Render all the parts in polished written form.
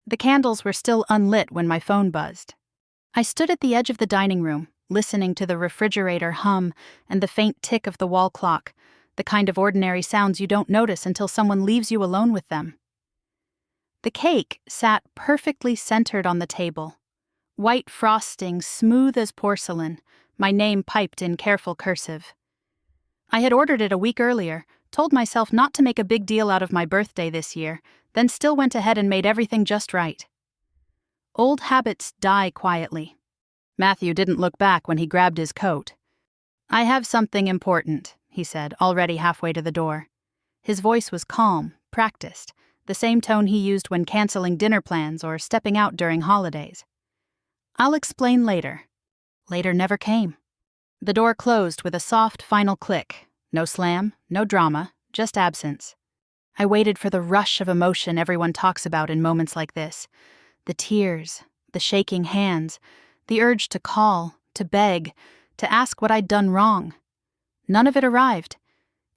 The candles were still unlit when my phone buzzed. I stood at the edge of the dining room, listening to the refrigerator hum and the faint tick of the wall clock, the kind of ordinary sounds you don't notice until someone leaves you alone with them. The cake sat perfectly centered on the table. White frosting, smooth as porcelain, my name piped in careful cursive. I had ordered it a week earlier, told myself not to make a big deal out of my birthday this year, then still went ahead and made everything just right. Old habits die quietly. Matthew didn't look back when he grabbed his coat. "I have something important," he said, already halfway to the door. His voice was calm, practiced, the same tone he used when canceling dinner plans or stepping out during holidays. "I'll explain later." Later never came. The door closed with a soft final click. No slam, no drama, just absence. I waited for the rush of emotion everyone talks about in moments like this. The tears, the shaking hands, the urge to call, to beg, to ask what I'd done wrong. None of it arrived.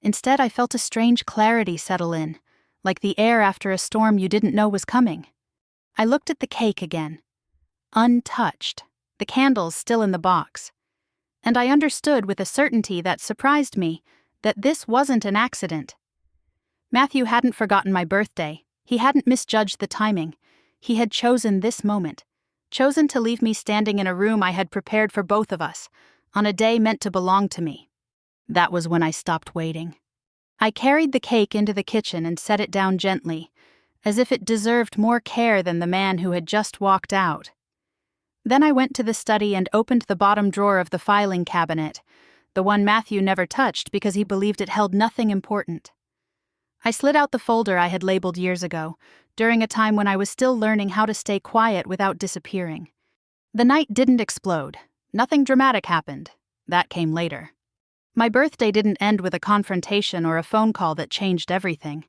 Instead, I felt a strange clarity settle in, like the air after a storm you didn't know was coming. I looked at the cake again. Untouched, the candles still in the box. And I understood with a certainty that surprised me that this wasn't an accident. Matthew hadn't forgotten my birthday. He hadn't misjudged the timing. He had chosen this moment. Chosen to leave me standing in a room I had prepared for both of us, on a day meant to belong to me. That was when I stopped waiting. I carried the cake into the kitchen and set it down gently, as if it deserved more care than the man who had just walked out. Then I went to the study and opened the bottom drawer of the filing cabinet, the one Matthew never touched because he believed it held nothing important. I slid out the folder I had labeled years ago, during a time when I was still learning how to stay quiet without disappearing. The night didn't explode. Nothing dramatic happened. That came later. My birthday didn't end with a confrontation or a phone call that changed everything.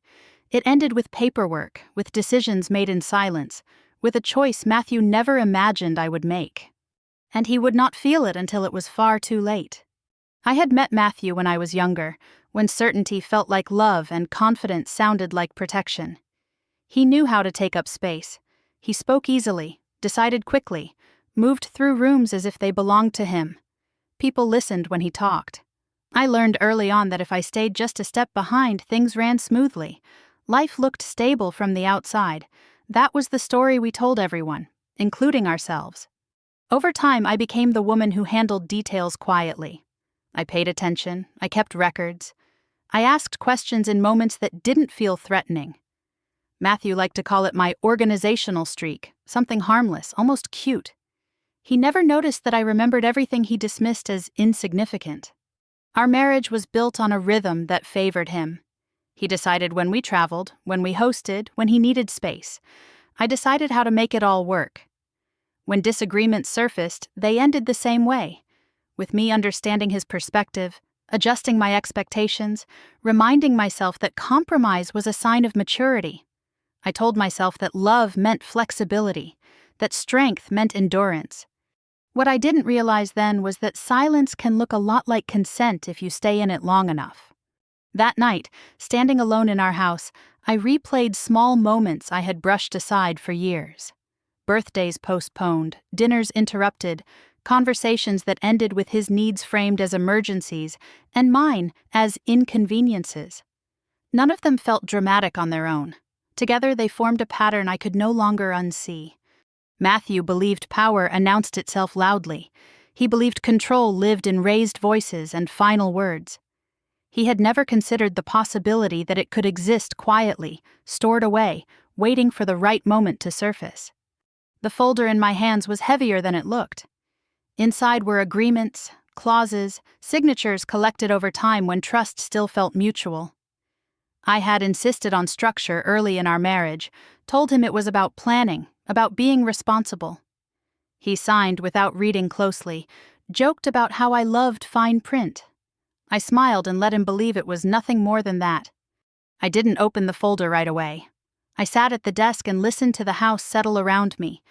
It ended with paperwork, with decisions made in silence, with a choice Matthew never imagined I would make. And he would not feel it until it was far too late. I had met Matthew when I was younger, when certainty felt like love and confidence sounded like protection. He knew how to take up space. He spoke easily, decided quickly, moved through rooms as if they belonged to him. People listened when he talked. I learned early on that if I stayed just a step behind, things ran smoothly. Life looked stable from the outside. That was the story we told everyone, including ourselves. Over time, I became the woman who handled details quietly. I paid attention, I kept records. I asked questions in moments that didn't feel threatening. Matthew liked to call it my organizational streak, something harmless, almost cute. He never noticed that I remembered everything he dismissed as insignificant. Our marriage was built on a rhythm that favored him. He decided when we traveled, when we hosted, when he needed space. I decided how to make it all work. When disagreements surfaced, they ended the same way, with me understanding his perspective, adjusting my expectations, reminding myself that compromise was a sign of maturity. I told myself that love meant flexibility, that strength meant endurance. What I didn't realize then was that silence can look a lot like consent if you stay in it long enough. That night, standing alone in our house, I replayed small moments I had brushed aside for years. Birthdays postponed, dinners interrupted, conversations that ended with his needs framed as emergencies and mine as inconveniences. None of them felt dramatic on their own. Together they formed a pattern I could no longer unsee. Matthew believed power announced itself loudly. He believed control lived in raised voices and final words. He had never considered the possibility that it could exist quietly, stored away, waiting for the right moment to surface. The folder in my hands was heavier than it looked. Inside were agreements, clauses, signatures collected over time when trust still felt mutual. I had insisted on structure early in our marriage, told him it was about planning, about being responsible. He signed without reading closely, joked about how I loved fine print. I smiled and let him believe it was nothing more than that. I didn't open the folder right away. I sat at the desk and listened to the house settle around me,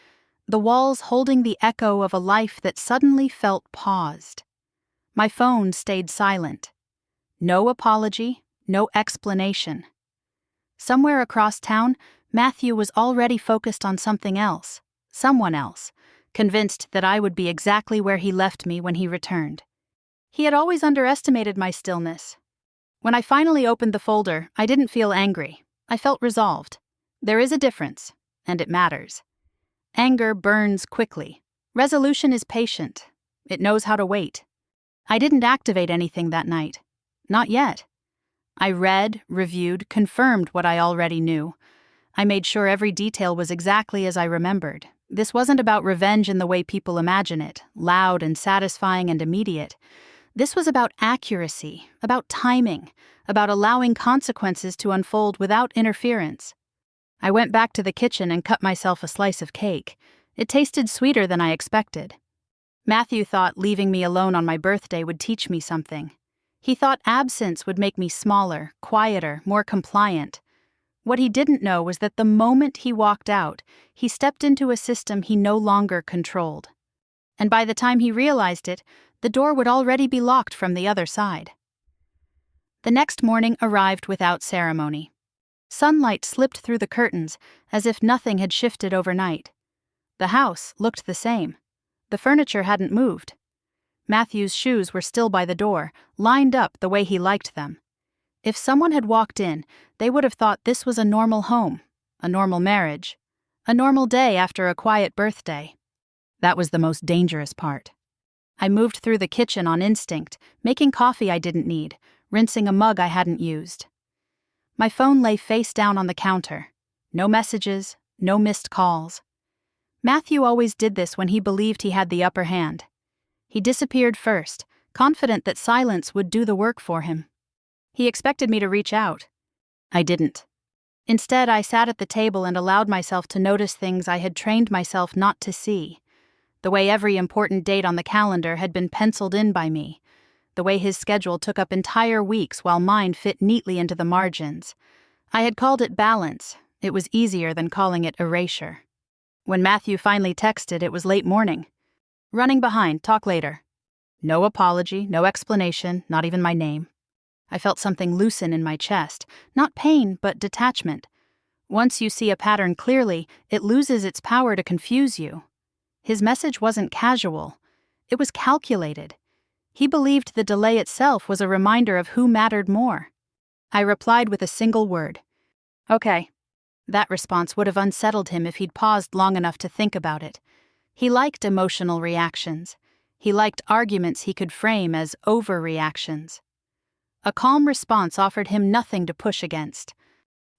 the walls holding the echo of a life that suddenly felt paused. My phone stayed silent. No apology, no explanation. Somewhere across town, Matthew was already focused on something else, someone else, convinced that I would be exactly where he left me when he returned. He had always underestimated my stillness. When I finally opened the folder, I didn't feel angry. I felt resolved. There is a difference, and it matters. Anger burns quickly. Resolution is patient. It knows how to wait. I didn't activate anything that night. Not yet. I read, reviewed, confirmed what I already knew. I made sure every detail was exactly as I remembered. This wasn't about revenge in the way people imagine it, loud and satisfying and immediate. This was about accuracy, about timing, about allowing consequences to unfold without interference. I went back to the kitchen and cut myself a slice of cake. It tasted sweeter than I expected. Matthew thought leaving me alone on my birthday would teach me something. He thought absence would make me smaller, quieter, more compliant. What he didn't know was that the moment he walked out, he stepped into a system he no longer controlled. And by the time he realized it, the door would already be locked from the other side. The next morning arrived without ceremony. Sunlight slipped through the curtains as if nothing had shifted overnight. The house looked the same. The furniture hadn't moved. Matthew's shoes were still by the door, lined up the way he liked them. If someone had walked in, they would have thought this was a normal home, a normal marriage, a normal day after a quiet birthday. That was the most dangerous part. I moved through the kitchen on instinct, making coffee I didn't need, rinsing a mug I hadn't used. My phone lay face down on the counter. No messages, no missed calls. Matthew always did this when he believed he had the upper hand. He disappeared first, confident that silence would do the work for him. He expected me to reach out. I didn't. Instead, I sat at the table and allowed myself to notice things I had trained myself not to see. The way every important date on the calendar had been penciled in by me. The way his schedule took up entire weeks while mine fit neatly into the margins. I had called it balance. It was easier than calling it erasure. When Matthew finally texted, it was late morning. Running behind, talk later. No apology, no explanation, not even my name. I felt something loosen in my chest, not pain, but detachment. Once you see a pattern clearly, it loses its power to confuse you. His message wasn't casual. It was calculated. He believed the delay itself was a reminder of who mattered more. I replied with a single word. Okay. That response would have unsettled him if he'd paused long enough to think about it. He liked emotional reactions. He liked arguments he could frame as overreactions. A calm response offered him nothing to push against.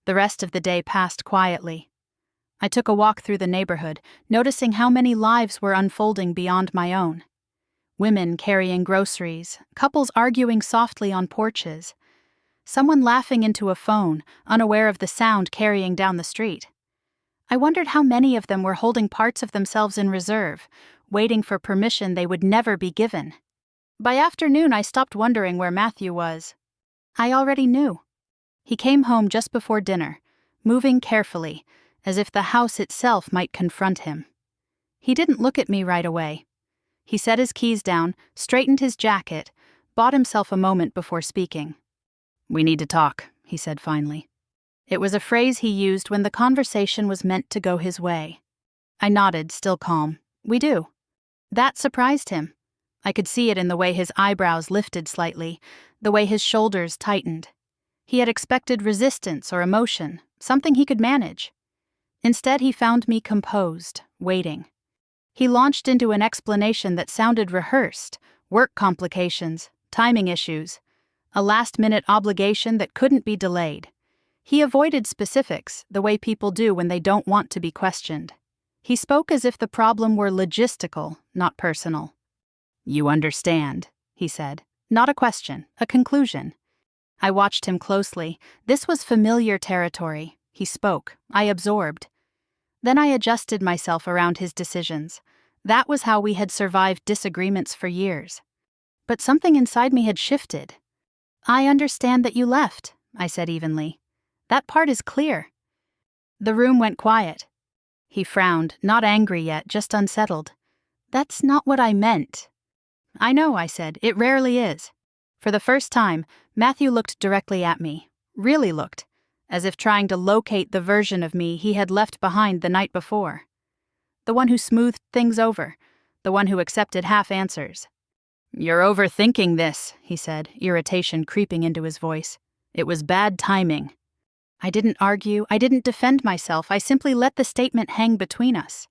The rest of the day passed quietly. I took a walk through the neighborhood, noticing how many lives were unfolding beyond my own. Women carrying groceries, couples arguing softly on porches, someone laughing into a phone, unaware of the sound carrying down the street. I wondered how many of them were holding parts of themselves in reserve, waiting for permission they would never be given. By afternoon, I stopped wondering where Matthew was. I already knew. He came home just before dinner, moving carefully, as if the house itself might confront him. He didn't look at me right away. He set his keys down, straightened his jacket, bought himself a moment before speaking. "We need to talk," he said finally. It was a phrase he used when the conversation was meant to go his way. I nodded, still calm. "We do." That surprised him. I could see it in the way his eyebrows lifted slightly, the way his shoulders tightened. He had expected resistance or emotion, something he could manage. Instead, he found me composed, waiting. He launched into an explanation that sounded rehearsed, work complications, timing issues, a last-minute obligation that couldn't be delayed. He avoided specifics, the way people do when they don't want to be questioned. He spoke as if the problem were logistical, not personal. "You understand," he said. Not a question, a conclusion. I watched him closely. This was familiar territory. He spoke. I absorbed. Then I adjusted myself around his decisions. That was how we had survived disagreements for years. But something inside me had shifted. "I understand that you left," I said evenly. "That part is clear." The room went quiet. He frowned, not angry yet, just unsettled. "That's not what I meant." "I know," I said. "It rarely is." For the first time, Matthew looked directly at me. Really looked. as if trying to locate the version of me he had left behind the night before. The one who smoothed things over, the one who accepted half answers. "You're overthinking this," he said, irritation creeping into his voice. "It was bad timing." I didn't argue, I didn't defend myself, I simply let the statement hang between us.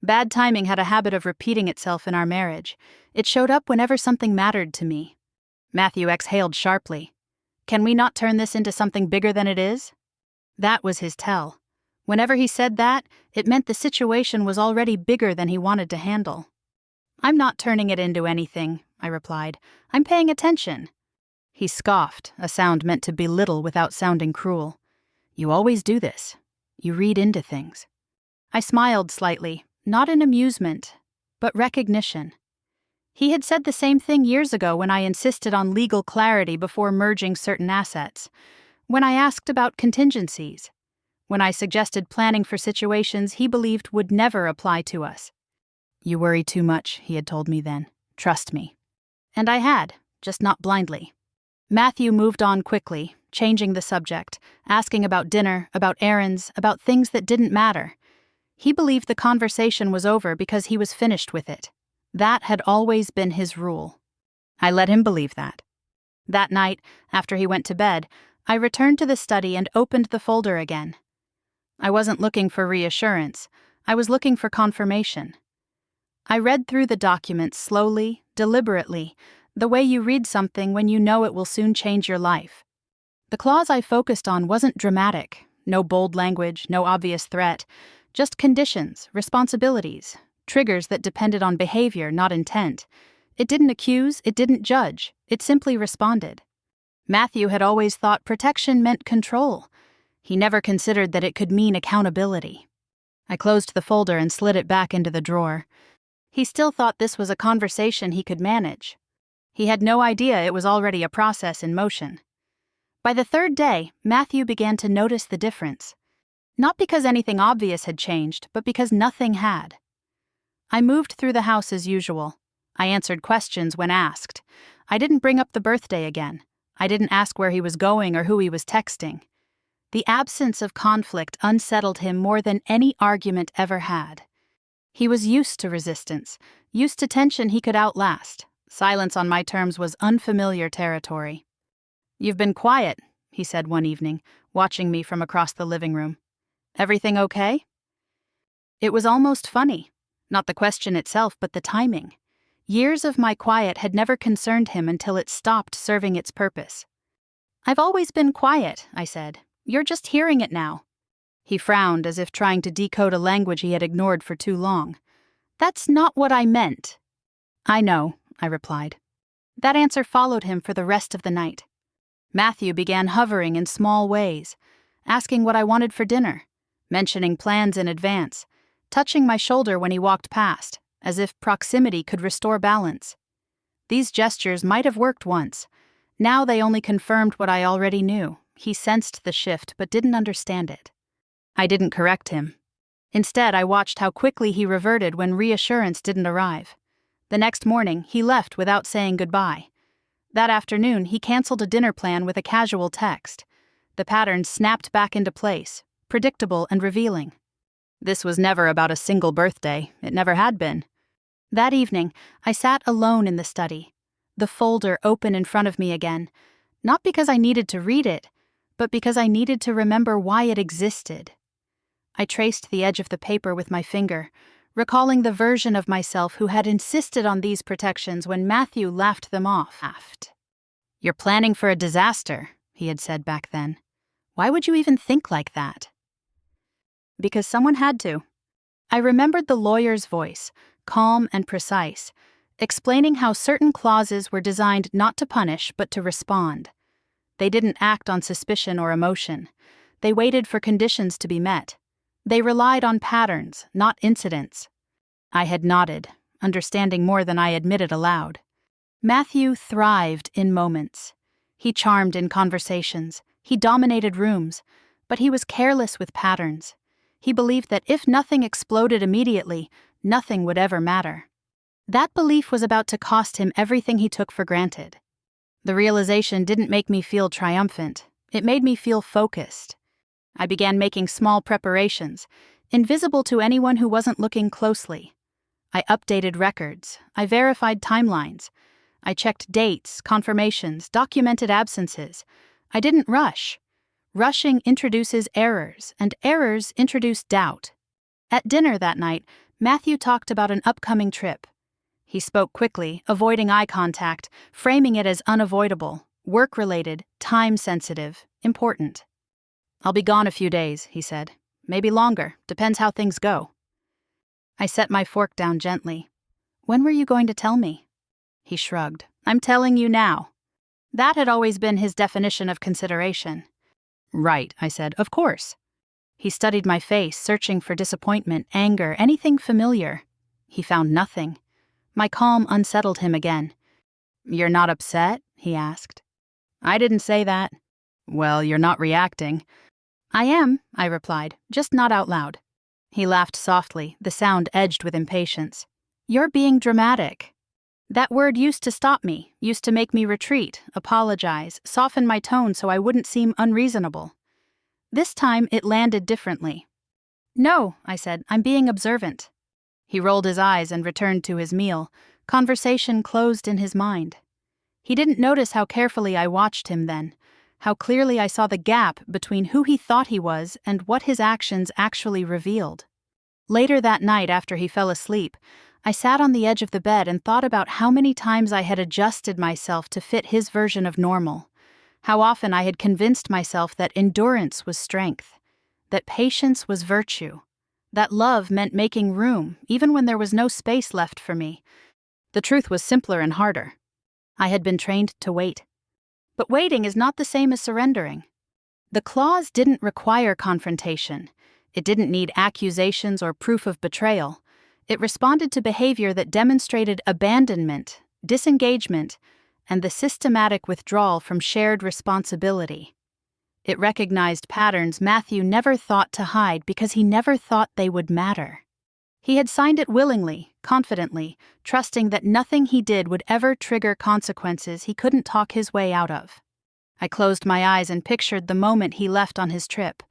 Bad timing had a habit of repeating itself in our marriage. It showed up whenever something mattered to me. Matthew exhaled sharply. "Can we not turn this into something bigger than it is?" That was his tell. Whenever he said that, it meant the situation was already bigger than he wanted to handle. "I'm not turning it into anything," I replied. "I'm paying attention." He scoffed, a sound meant to belittle without sounding cruel. "You always do this. You read into things." I smiled slightly, not in amusement, but recognition. He had said the same thing years ago when I insisted on legal clarity before merging certain assets, when I asked about contingencies, when I suggested planning for situations he believed would never apply to us. "You worry too much," he had told me then. "Trust me." And I had, just not blindly. Matthew moved on quickly, changing the subject, asking about dinner, about errands, about things that didn't matter. He believed the conversation was over because he was finished with it. That had always been his rule. I let him believe that. That night, after he went to bed, I returned to the study and opened the folder again. I wasn't looking for reassurance. I was looking for confirmation. I read through the document slowly, deliberately, the way you read something when you know it will soon change your life. The clause I focused on wasn't dramatic, no bold language, no obvious threat, just conditions, responsibilities, triggers that depended on behavior, not intent. It didn't accuse, it didn't judge, it simply responded. Matthew had always thought protection meant control. He never considered that it could mean accountability. I closed the folder and slid it back into the drawer. He still thought this was a conversation he could manage. He had no idea it was already a process in motion. By the third day, Matthew began to notice the difference. Not because anything obvious had changed, but because nothing had. I moved through the house as usual. I answered questions when asked. I didn't bring up the birthday again. I didn't ask where he was going or who he was texting. The absence of conflict unsettled him more than any argument ever had. He was used to resistance, used to tension he could outlast. Silence on my terms was unfamiliar territory. "You've been quiet," he said one evening, watching me from across the living room. "Everything okay?" It was almost funny. Not the question itself, but the timing. Years of my quiet had never concerned him until it stopped serving its purpose. "I've always been quiet," I said. "You're just hearing it now." He frowned as if trying to decode a language he had ignored for too long. "That's not what I meant." "I know," I replied. That answer followed him for the rest of the night. Matthew began hovering in small ways, asking what I wanted for dinner, mentioning plans in advance, touching my shoulder when he walked past, as if proximity could restore balance. These gestures might have worked once. Now they only confirmed what I already knew. He sensed the shift but didn't understand it. I didn't correct him. Instead, I watched how quickly he reverted when reassurance didn't arrive. The next morning, he left without saying goodbye. That afternoon, he canceled a dinner plan with a casual text. The pattern snapped back into place, predictable and revealing. This was never about a single birthday. It never had been. That evening, I sat alone in the study, the folder open in front of me again, not because I needed to read it, but because I needed to remember why it existed. I traced the edge of the paper with my finger, recalling the version of myself who had insisted on these protections when Matthew laughed them off. "You're planning for a disaster," he had said back then. "Why would you even think like that?" Because someone had to. I remembered the lawyer's voice, calm and precise, explaining how certain clauses were designed not to punish but to respond. They didn't act on suspicion or emotion. They waited for conditions to be met. They relied on patterns, not incidents. I had nodded, understanding more than I admitted aloud. Matthew thrived in moments. He charmed in conversations. He dominated rooms. But he was careless with patterns. He believed that if nothing exploded immediately, nothing would ever matter. That belief was about to cost him everything he took for granted. The realization didn't make me feel triumphant. It made me feel focused. I began making small preparations, invisible to anyone who wasn't looking closely. I updated records. I verified timelines. I checked dates, confirmations, documented absences. I didn't rush. Rushing introduces errors, and errors introduce doubt. At dinner that night, Matthew talked about an upcoming trip. He spoke quickly, avoiding eye contact, framing it as unavoidable, work-related, time-sensitive, important. "I'll be gone a few days," he said. "Maybe longer, depends how things go." I set my fork down gently. "When were you going to tell me?" He shrugged. "I'm telling you now." That had always been his definition of consideration. "Right," I said, "of course." He studied my face, searching for disappointment, anger, anything familiar. He found nothing. My calm unsettled him again. "You're not upset?" he asked. "I didn't say that." "Well, you're not reacting." "I am," I replied, "just not out loud." He laughed softly, the sound edged with impatience. "You're being dramatic." That word used to stop me, used to make me retreat, apologize, soften my tone so I wouldn't seem unreasonable. This time it landed differently. "No," I said, "I'm being observant." He rolled his eyes and returned to his meal. Conversation closed in his mind. He didn't notice how carefully I watched him then, how clearly I saw the gap between who he thought he was and what his actions actually revealed. Later that night, after he fell asleep, I sat on the edge of the bed and thought about how many times I had adjusted myself to fit his version of normal, how often I had convinced myself that endurance was strength, that patience was virtue, that love meant making room, even when there was no space left for me. The truth was simpler and harder. I had been trained to wait. But waiting is not the same as surrendering. The clause didn't require confrontation. It didn't need accusations or proof of betrayal. It responded to behavior that demonstrated abandonment, disengagement, and the systematic withdrawal from shared responsibility. It recognized patterns Matthew never thought to hide because he never thought they would matter. He had signed it willingly, confidently, trusting that nothing he did would ever trigger consequences he couldn't talk his way out of. I closed my eyes and pictured the moment he left on his trip,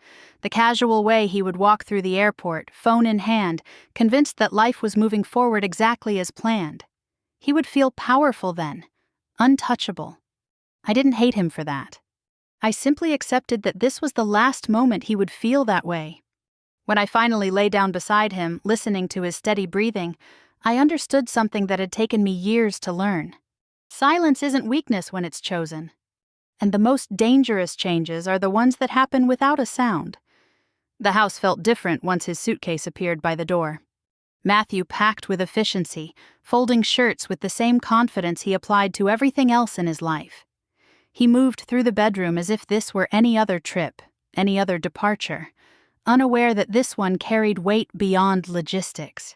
the casual way he would walk through the airport, phone in hand, convinced that life was moving forward exactly as planned. He would feel powerful then, untouchable. I didn't hate him for that. I simply accepted that this was the last moment he would feel that way. When I finally lay down beside him, listening to his steady breathing, I understood something that had taken me years to learn. Silence isn't weakness when it's chosen. And the most dangerous changes are the ones that happen without a sound. The house felt different once his suitcase appeared by the door. Matthew packed with efficiency, folding shirts with the same confidence he applied to everything else in his life. He moved through the bedroom as if this were any other trip, any other departure, unaware that this one carried weight beyond logistics.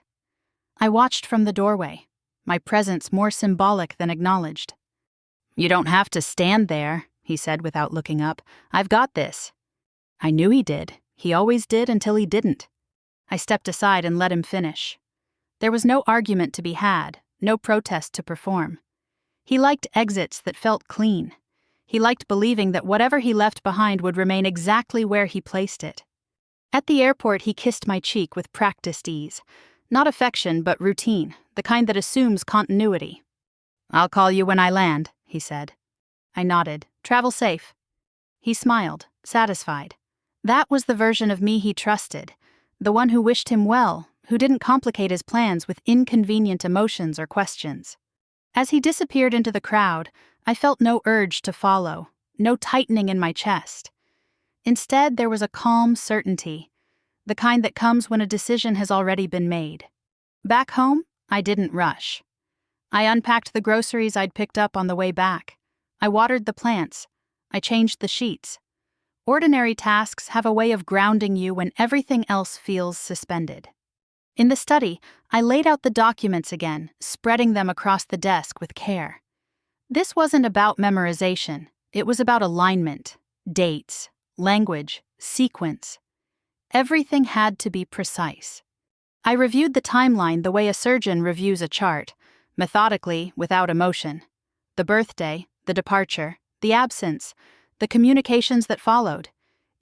I watched from the doorway, my presence more symbolic than acknowledged. "You don't have to stand there," he said without looking up. "I've got this." I knew he did. He always did until he didn't. I stepped aside and let him finish. There was no argument to be had, no protest to perform. He liked exits that felt clean. He liked believing that whatever he left behind would remain exactly where he placed it. At the airport, he kissed my cheek with practiced ease. Not affection, but routine, the kind that assumes continuity. "I'll call you when I land," he said. I nodded. "Travel safe." He smiled, satisfied. That was the version of me he trusted, the one who wished him well, who didn't complicate his plans with inconvenient emotions or questions. As he disappeared into the crowd, I felt no urge to follow, no tightening in my chest. Instead, there was a calm certainty, the kind that comes when a decision has already been made. Back home, I didn't rush. I unpacked the groceries I'd picked up on the way back. I watered the plants. I changed the sheets. Ordinary tasks have a way of grounding you when everything else feels suspended. In the study, I laid out the documents again, spreading them across the desk with care. This wasn't about memorization. It was about alignment, dates, language, sequence. Everything had to be precise. I reviewed the timeline the way a surgeon reviews a chart, methodically, without emotion. The birthday, the departure, the absence, the communications that followed.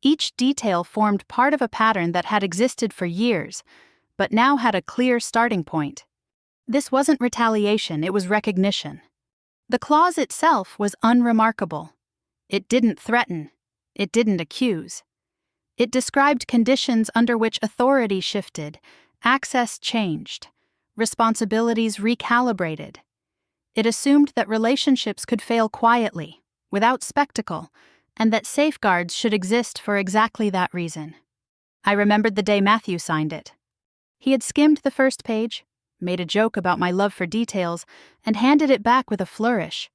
Each detail formed part of a pattern that had existed for years, but now had a clear starting point. This wasn't retaliation, it was recognition. The clause itself was unremarkable. It didn't threaten. It didn't accuse. It described conditions under which authority shifted, access changed, responsibilities recalibrated. It assumed that relationships could fail quietly, without spectacle, and that safeguards should exist for exactly that reason. I remembered the day Matthew signed it. He had skimmed the first page, made a joke about my love for details, and handed it back with a flourish.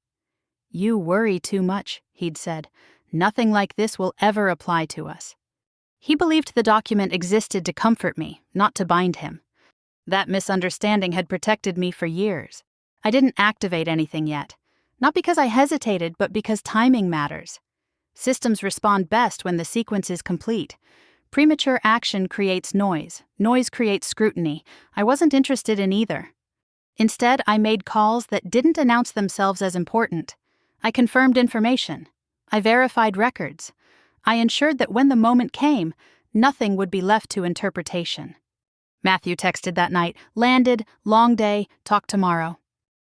"You worry too much," he'd said. "Nothing like this will ever apply to us." He believed the document existed to comfort me, not to bind him. That misunderstanding had protected me for years. I didn't activate anything yet. Not because I hesitated, but because timing matters. Systems respond best when the sequence is complete. Premature action creates noise. Noise creates scrutiny. I wasn't interested in either. Instead, I made calls that didn't announce themselves as important. I confirmed information. I verified records. I ensured that when the moment came, nothing would be left to interpretation. Matthew texted that night, "Landed, long day, talk tomorrow."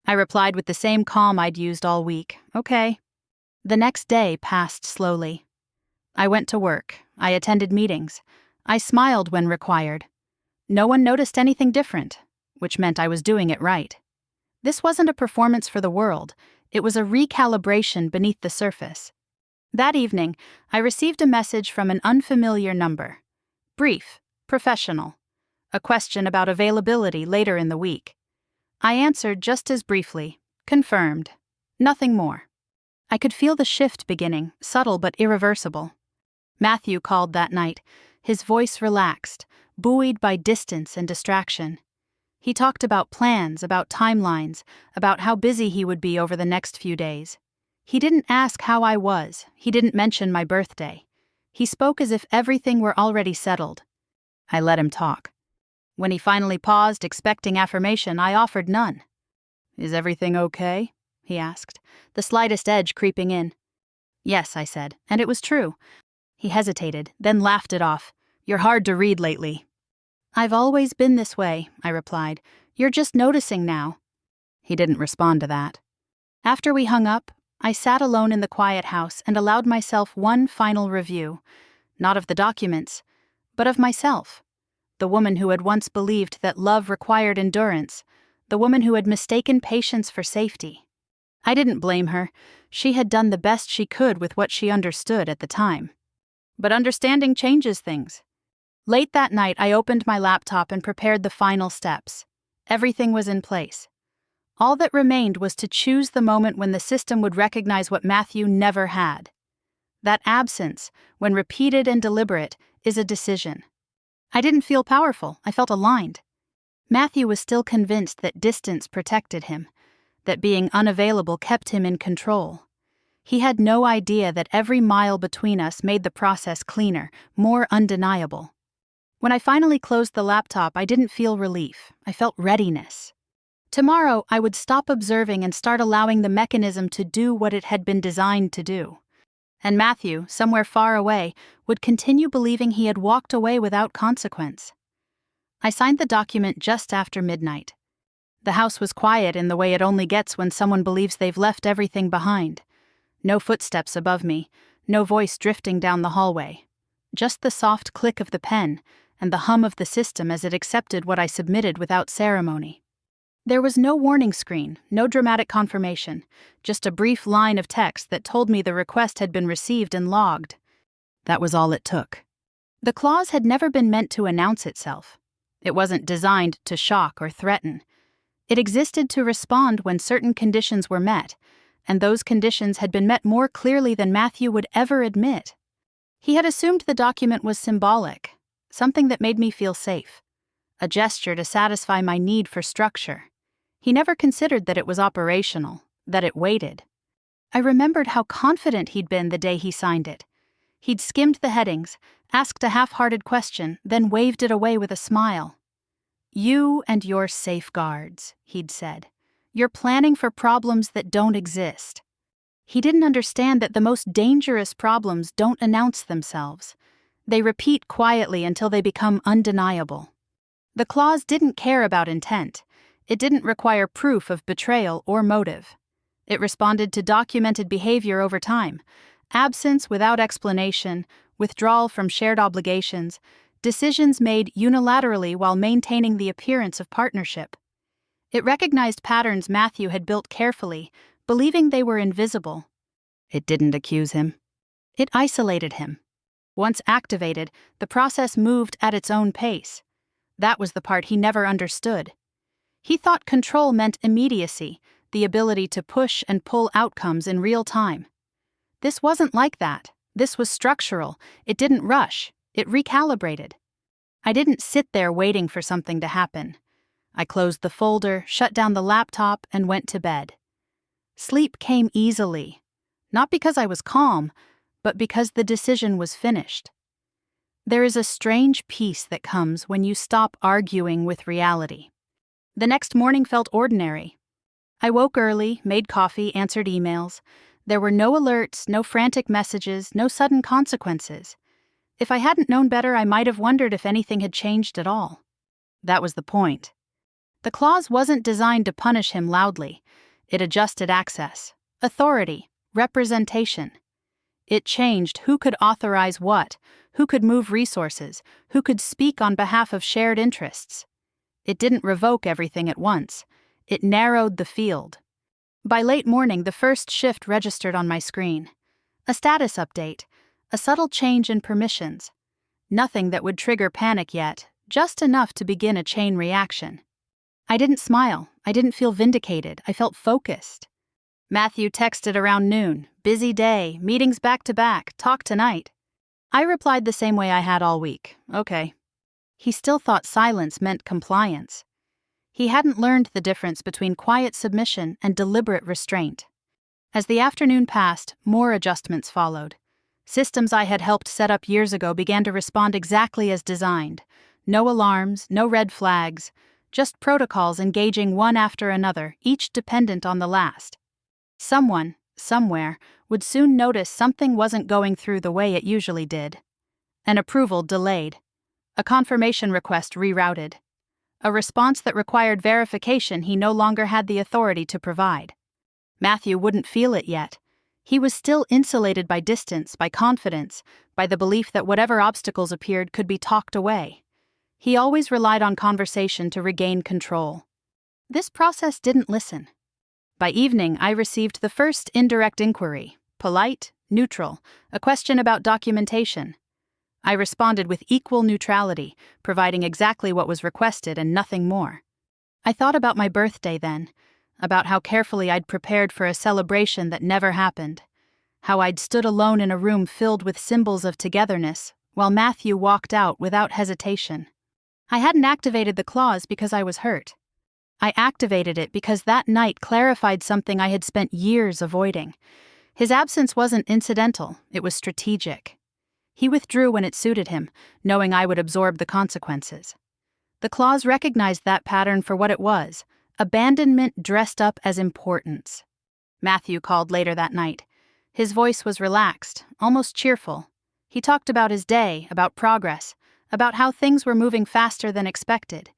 I replied with the same calm I'd used all week, "Okay." The next day passed slowly. I went to work. I attended meetings. I smiled when required. No one noticed anything different, which meant I was doing it right. This wasn't a performance for the world. It was a recalibration beneath the surface. That evening, I received a message from an unfamiliar number. Brief, professional. A question about availability later in the week. I answered just as briefly, confirmed. Nothing more. I could feel the shift beginning, subtle but irreversible. Matthew called that night, his voice relaxed, buoyed by distance and distraction. He talked about plans, about timelines, about how busy he would be over the next few days. He didn't ask how I was, he didn't mention my birthday. He spoke as if everything were already settled. I let him talk. When he finally paused, expecting affirmation, I offered none. "Is everything okay?" he asked, the slightest edge creeping in. "Yes," I said, and it was true. He hesitated, then laughed it off. "You're hard to read lately." "I've always been this way," I replied. "You're just noticing now." He didn't respond to that. After we hung up, I sat alone in the quiet house and allowed myself one final review, not of the documents, but of myself. The woman who had once believed that love required endurance, the woman who had mistaken patience for safety. I didn't blame her. She had done the best she could with what she understood at the time. But understanding changes things. Late that night, I opened my laptop and prepared the final steps. Everything was in place. All that remained was to choose the moment when the system would recognize what Matthew never had. That absence, when repeated and deliberate, is a decision. I didn't feel powerful, I felt aligned. Matthew was still convinced that distance protected him, that being unavailable kept him in control. He had no idea that every mile between us made the process cleaner, more undeniable. When I finally closed the laptop, I didn't feel relief, I felt readiness. Tomorrow, I would stop observing and start allowing the mechanism to do what it had been designed to do. And Matthew, somewhere far away, would continue believing he had walked away without consequence. I signed the document just after midnight. The house was quiet in the way it only gets when someone believes they've left everything behind. No footsteps above me, no voice drifting down the hallway. Just the soft click of the pen and the hum of the system as it accepted what I submitted without ceremony. There was no warning screen, no dramatic confirmation, just a brief line of text that told me the request had been received and logged. That was all it took. The clause had never been meant to announce itself. It wasn't designed to shock or threaten. It existed to respond when certain conditions were met, and those conditions had been met more clearly than Matthew would ever admit. He had assumed the document was symbolic, something that made me feel safe, a gesture to satisfy my need for structure. He never considered that it was operational, that it waited. I remembered how confident he'd been the day he signed it. He'd skimmed the headings, asked a half-hearted question, then waved it away with a smile. "You and your safeguards," he'd said. "You're planning for problems that don't exist." He didn't understand that the most dangerous problems don't announce themselves. They repeat quietly until they become undeniable. The clause didn't care about intent. It didn't require proof of betrayal or motive. It responded to documented behavior over time: absence without explanation, withdrawal from shared obligations, decisions made unilaterally while maintaining the appearance of partnership. It recognized patterns Matthew had built carefully, believing they were invisible. It didn't accuse him. It isolated him. Once activated, the process moved at its own pace. That was the part he never understood. He thought control meant immediacy, the ability to push and pull outcomes in real time. This wasn't like that. This was structural. It didn't rush. It recalibrated. I didn't sit there waiting for something to happen. I closed the folder, shut down the laptop, and went to bed. Sleep came easily, not because I was calm, but because the decision was finished. There is a strange peace that comes when you stop arguing with reality. The next morning felt ordinary. I woke early, made coffee, answered emails. There were no alerts, no frantic messages, no sudden consequences. If I hadn't known better, I might have wondered if anything had changed at all. That was the point. The clause wasn't designed to punish him loudly. It adjusted access, authority, representation. It changed who could authorize what, who could move resources, who could speak on behalf of shared interests. It didn't revoke everything at once. It narrowed the field. By late morning, the first shift registered on my screen. A status update, a subtle change in permissions. Nothing that would trigger panic yet, just enough to begin a chain reaction. I didn't smile. I didn't feel vindicated. I felt focused. Matthew texted around noon. Busy day, meetings back to back, talk tonight. I replied the same way I had all week. Okay. He still thought silence meant compliance. He hadn't learned the difference between quiet submission and deliberate restraint. As the afternoon passed, more adjustments followed. Systems I had helped set up years ago began to respond exactly as designed. No alarms, no red flags, just protocols engaging one after another, each dependent on the last. Someone, somewhere, would soon notice something wasn't going through the way it usually did. An approval delayed. A confirmation request rerouted. A response that required verification he no longer had the authority to provide. Matthew wouldn't feel it yet. He was still insulated by distance, by confidence, by the belief that whatever obstacles appeared could be talked away. He always relied on conversation to regain control. This process didn't listen. By evening, I received the first indirect inquiry, polite, neutral, a question about documentation. I responded with equal neutrality, providing exactly what was requested and nothing more. I thought about my birthday then, about how carefully I'd prepared for a celebration that never happened, how I'd stood alone in a room filled with symbols of togetherness, while Matthew walked out without hesitation. I hadn't activated the clause because I was hurt. I activated it because that night clarified something I had spent years avoiding. His absence wasn't incidental, it was strategic. He withdrew when it suited him, knowing I would absorb the consequences. The clause recognized that pattern for what it was, abandonment dressed up as importance. Matthew called later that night. His voice was relaxed, almost cheerful. He talked about his day, about progress, about how things were moving faster than expected.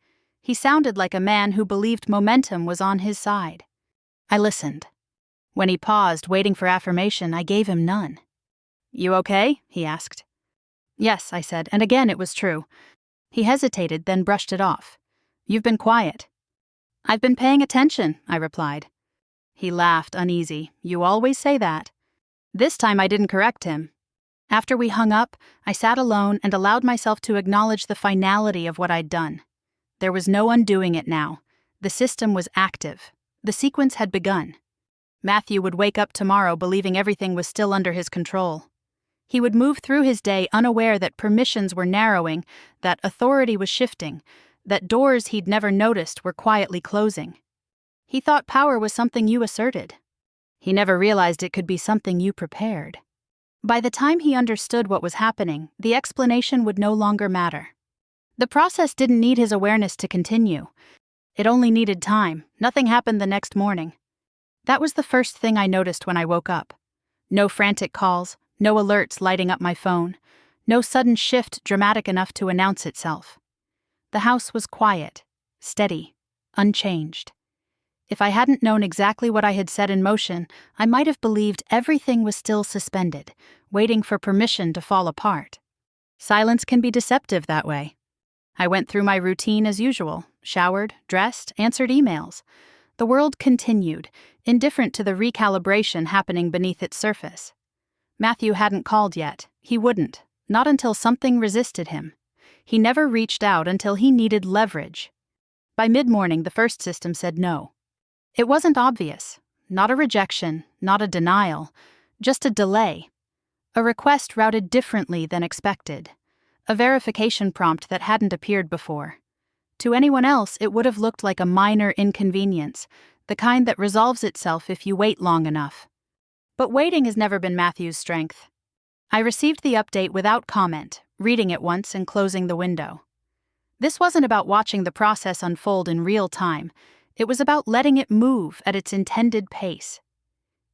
He sounded like a man who believed momentum was on his side. I listened. When he paused, waiting for affirmation, I gave him none. "You okay?" he asked. "Yes," I said, and again it was true. He hesitated, then brushed it off. "You've been quiet." "I've been paying attention," I replied. He laughed, uneasy. "You always say that." This time I didn't correct him. After we hung up, I sat alone and allowed myself to acknowledge the finality of what I'd done. There was no undoing it now. The system was active. The sequence had begun. Matthew would wake up tomorrow believing everything was still under his control. He would move through his day unaware that permissions were narrowing, that authority was shifting, that doors he'd never noticed were quietly closing. He thought power was something you asserted. He never realized it could be something you prepared. By the time he understood what was happening, the explanation would no longer matter. The process didn't need his awareness to continue. It only needed time. Nothing happened the next morning. That was the first thing I noticed when I woke up. No frantic calls, no alerts lighting up my phone, no sudden shift dramatic enough to announce itself. The house was quiet, steady, unchanged. If I hadn't known exactly what I had set in motion, I might have believed everything was still suspended, waiting for permission to fall apart. Silence can be deceptive that way. I went through my routine as usual, showered, dressed, answered emails. The world continued, indifferent to the recalibration happening beneath its surface. Matthew hadn't called yet. He wouldn't, not until something resisted him. He never reached out until he needed leverage. By mid-morning, the first system said no. It wasn't obvious. Not a rejection, not a denial, just a delay. A request routed differently than expected. A verification prompt that hadn't appeared before. To anyone else, it would have looked like a minor inconvenience, the kind that resolves itself if you wait long enough. But waiting has never been Matthew's strength. I received the update without comment, reading it once and closing the window. This wasn't about watching the process unfold in real time. It was about letting it move at its intended pace.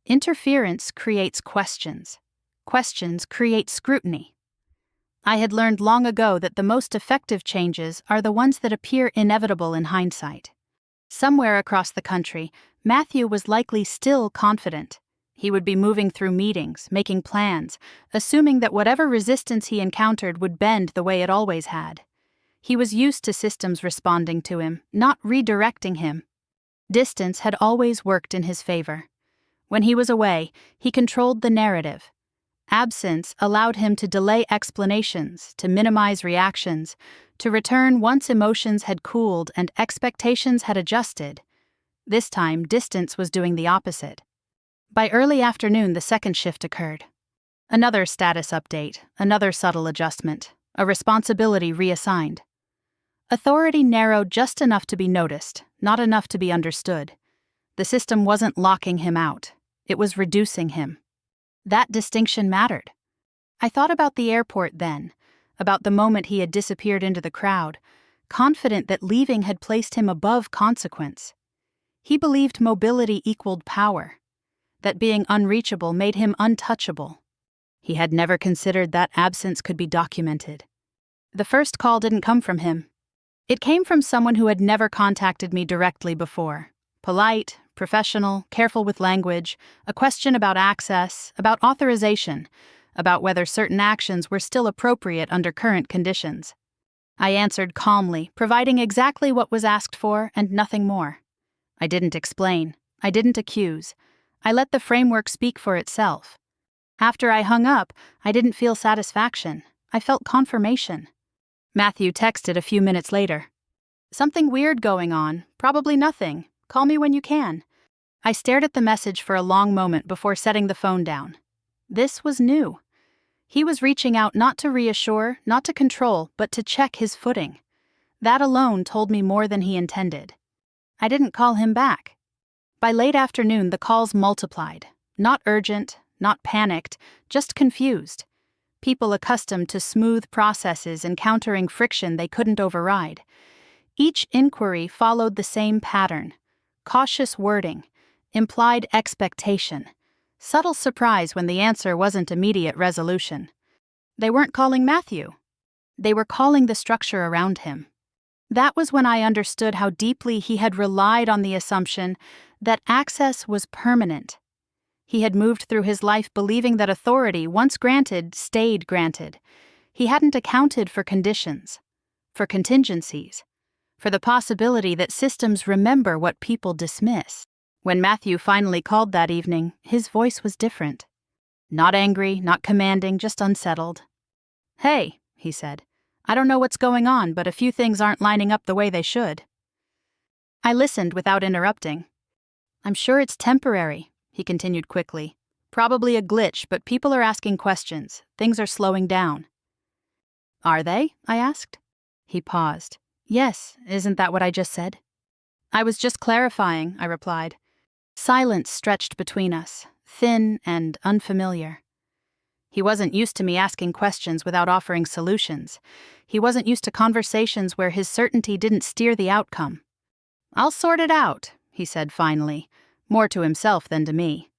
Interference creates questions. Questions create scrutiny. I had learned long ago that the most effective changes are the ones that appear inevitable in hindsight. Somewhere across the country, Matthew was likely still confident. He would be moving through meetings, making plans, assuming that whatever resistance he encountered would bend the way it always had. He was used to systems responding to him, not redirecting him. Distance had always worked in his favor. When he was away, he controlled the narrative. Absence allowed him to delay explanations, to minimize reactions, to return once emotions had cooled and expectations had adjusted. This time, distance was doing the opposite. By early afternoon, the second shift occurred. Another status update, another subtle adjustment, a responsibility reassigned. Authority narrowed just enough to be noticed, not enough to be understood. The system wasn't locking him out. It was reducing him. That distinction mattered. I thought about the airport then, about the moment he had disappeared into the crowd, confident that leaving had placed him above consequence. He believed mobility equaled power, that being unreachable made him untouchable. He had never considered that absence could be documented. The first call didn't come from him. It came from someone who had never contacted me directly before. Polite, professional, careful with language, a question about access, about authorization, about whether certain actions were still appropriate under current conditions. I answered calmly, providing exactly what was asked for and nothing more. I didn't explain. I didn't accuse. I let the framework speak for itself. After I hung up, I didn't feel satisfaction. I felt confirmation. Matthew texted a few minutes later. "Something weird going on, probably nothing. Call me when you can." I stared at the message for a long moment before setting the phone down. This was new. He was reaching out not to reassure, not to control, but to check his footing. That alone told me more than he intended. I didn't call him back. By late afternoon, the calls multiplied. Not urgent, not panicked, just confused. People accustomed to smooth processes encountering friction they couldn't override. Each inquiry followed the same pattern. Cautious wording, implied expectation, subtle surprise when the answer wasn't immediate resolution. They weren't calling Matthew. They were calling the structure around him. That was when I understood how deeply he had relied on the assumption that access was permanent. He had moved through his life believing that authority, once granted, stayed granted. He hadn't accounted for conditions, for contingencies, for the possibility that systems remember what people dismiss. When Matthew finally called that evening, his voice was different. Not angry, not commanding, just unsettled. "Hey," he said, "I don't know what's going on, but a few things aren't lining up the way they should." I listened without interrupting. "I'm sure it's temporary," he continued quickly. "Probably a glitch, but people are asking questions. Things are slowing down." "Are they?" I asked. He paused. "Yes, isn't that what I just said?" "I was just clarifying," I replied. Silence stretched between us, thin and unfamiliar. He wasn't used to me asking questions without offering solutions. He wasn't used to conversations where his certainty didn't steer the outcome. "I'll sort it out," he said finally, more to himself than to me.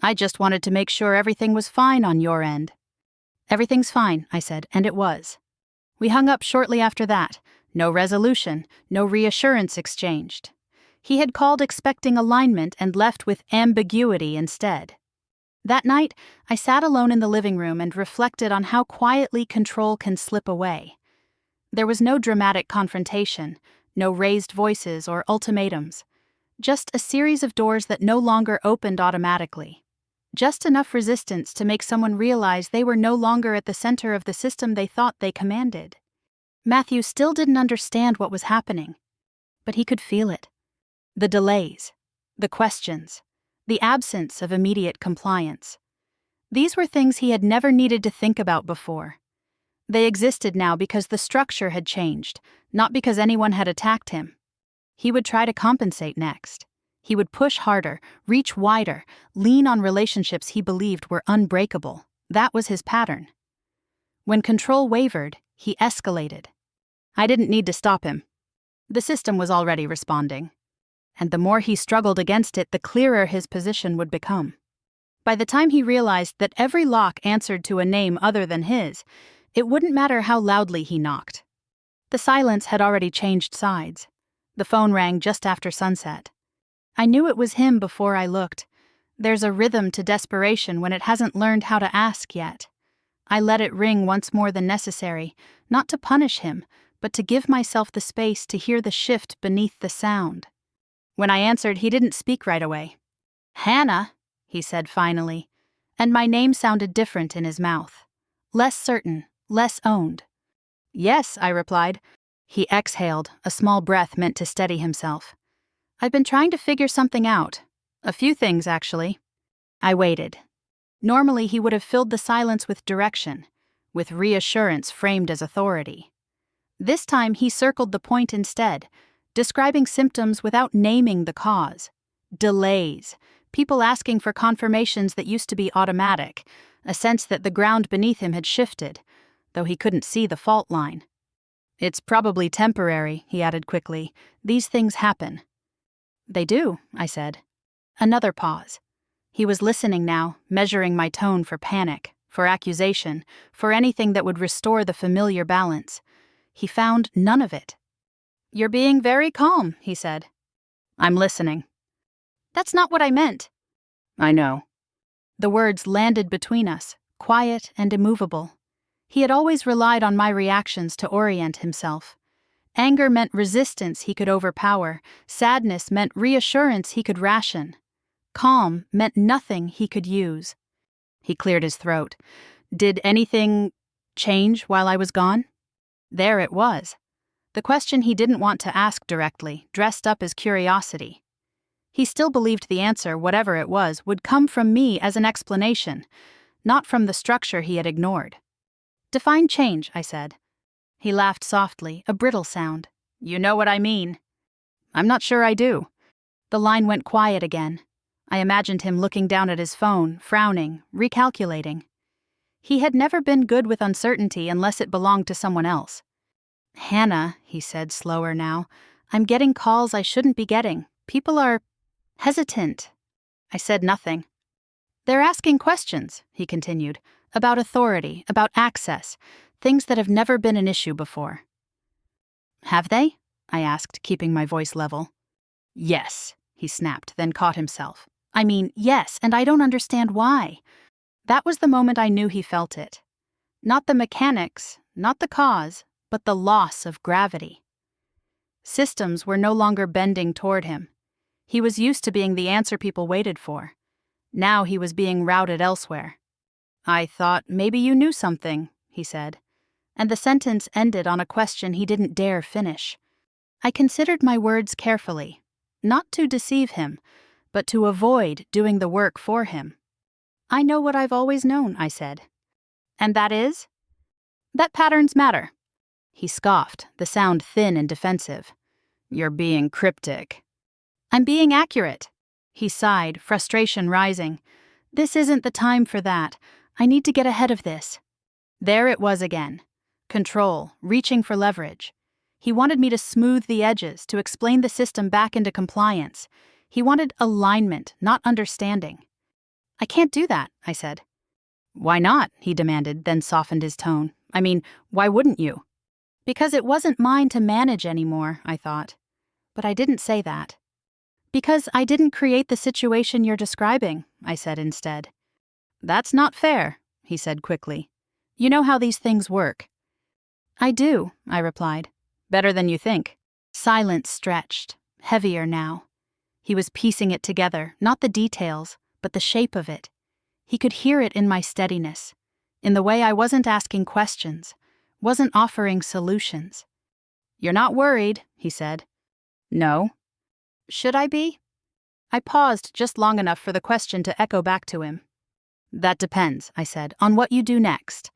I just wanted to make sure everything was fine on your end. Everything's fine, I said, and it was. We hung up shortly after that. No resolution, no reassurance exchanged. He had called expecting alignment and left with ambiguity instead. That night, I sat alone in the living room and reflected on how quietly control can slip away. There was no dramatic confrontation, no raised voices or ultimatums. Just a series of doors that no longer opened automatically. Just enough resistance to make someone realize they were no longer at the center of the system they thought they commanded. Matthew still didn't understand what was happening, but he could feel it. The delays, the questions, the absence of immediate compliance. These were things he had never needed to think about before. They existed now because the structure had changed, not because anyone had attacked him. He would try to compensate next. He would push harder, reach wider, lean on relationships he believed were unbreakable. That was his pattern. When control wavered, he escalated. I didn't need to stop him. The system was already responding. And the more he struggled against it, the clearer his position would become. By the time he realized that every lock answered to a name other than his, it wouldn't matter how loudly he knocked. The silence had already changed sides. The phone rang just after sunset. I knew it was him before I looked. There's a rhythm to desperation when it hasn't learned how to ask yet. I let it ring once more than necessary, not to punish him, but to give myself the space to hear the shift beneath the sound. When I answered, he didn't speak right away. "Hannah," he said finally, and my name sounded different in his mouth. Less certain, less owned. "Yes," I replied. He exhaled, a small breath meant to steady himself. "I've been trying to figure something out. A few things, actually." I waited. Normally, he would have filled the silence with direction, with reassurance framed as authority. This time, he circled the point instead, describing symptoms without naming the cause. Delays, people asking for confirmations that used to be automatic, a sense that the ground beneath him had shifted, though he couldn't see the fault line. "It's probably temporary," he added quickly. "These things happen." "They do," I said. Another pause. He was listening now, measuring my tone for panic, for accusation, for anything that would restore the familiar balance. He found none of it. "You're being very calm," he said. "I'm listening." "That's not what I meant." "I know." The words landed between us, quiet and immovable. He had always relied on my reactions to orient himself. Anger meant resistance he could overpower. Sadness meant reassurance he could ration. Calm meant nothing he could use. He cleared his throat. "Did anything change while I was gone?" There it was. The question he didn't want to ask directly, dressed up as curiosity. He still believed the answer, whatever it was, would come from me as an explanation, not from the structure he had ignored. "Define change," I said. He laughed softly, a brittle sound. "You know what I mean." "I'm not sure I do." The line went quiet again. I imagined him looking down at his phone, frowning, recalculating. He had never been good with uncertainty unless it belonged to someone else. "Hannah," he said slower now, "I'm getting calls I shouldn't be getting. People are hesitant." I said nothing. "They're asking questions," he continued, "about authority, about access, things that have never been an issue before." "Have they?" I asked, keeping my voice level. "Yes," he snapped, then caught himself. "I mean, yes, and I don't understand why." That was the moment I knew he felt it. Not the mechanics, not the cause, but the loss of gravity. Systems were no longer bending toward him. He was used to being the answer people waited for. Now he was being routed elsewhere. "I thought maybe you knew something," he said, and the sentence ended on a question he didn't dare finish. I considered my words carefully, not to deceive him, but to avoid doing the work for him. "I know what I've always known," I said. "And that is?" "That patterns matter." He scoffed, the sound thin and defensive. "You're being cryptic." "I'm being accurate." He sighed, frustration rising. "This isn't the time for that. I need to get ahead of this." There it was again. Control, reaching for leverage. He wanted me to smooth the edges, to explain the system back into compliance. He wanted alignment, not understanding. I can't do that, I said. Why not? He demanded, then softened his tone. I mean, why wouldn't you? Because it wasn't mine to manage anymore, I thought. But I didn't say that. Because I didn't create the situation you're describing, I said instead. That's not fair, he said quickly. You know how these things work. I do, I replied. Better than you think. Silence stretched, heavier now. He was piecing it together, not the details, but the shape of it. He could hear it in my steadiness, in the way I wasn't asking questions, wasn't offering solutions. You're not worried, he said. No. Should I be? I paused just long enough for the question to echo back to him. That depends, I said, on what you do next.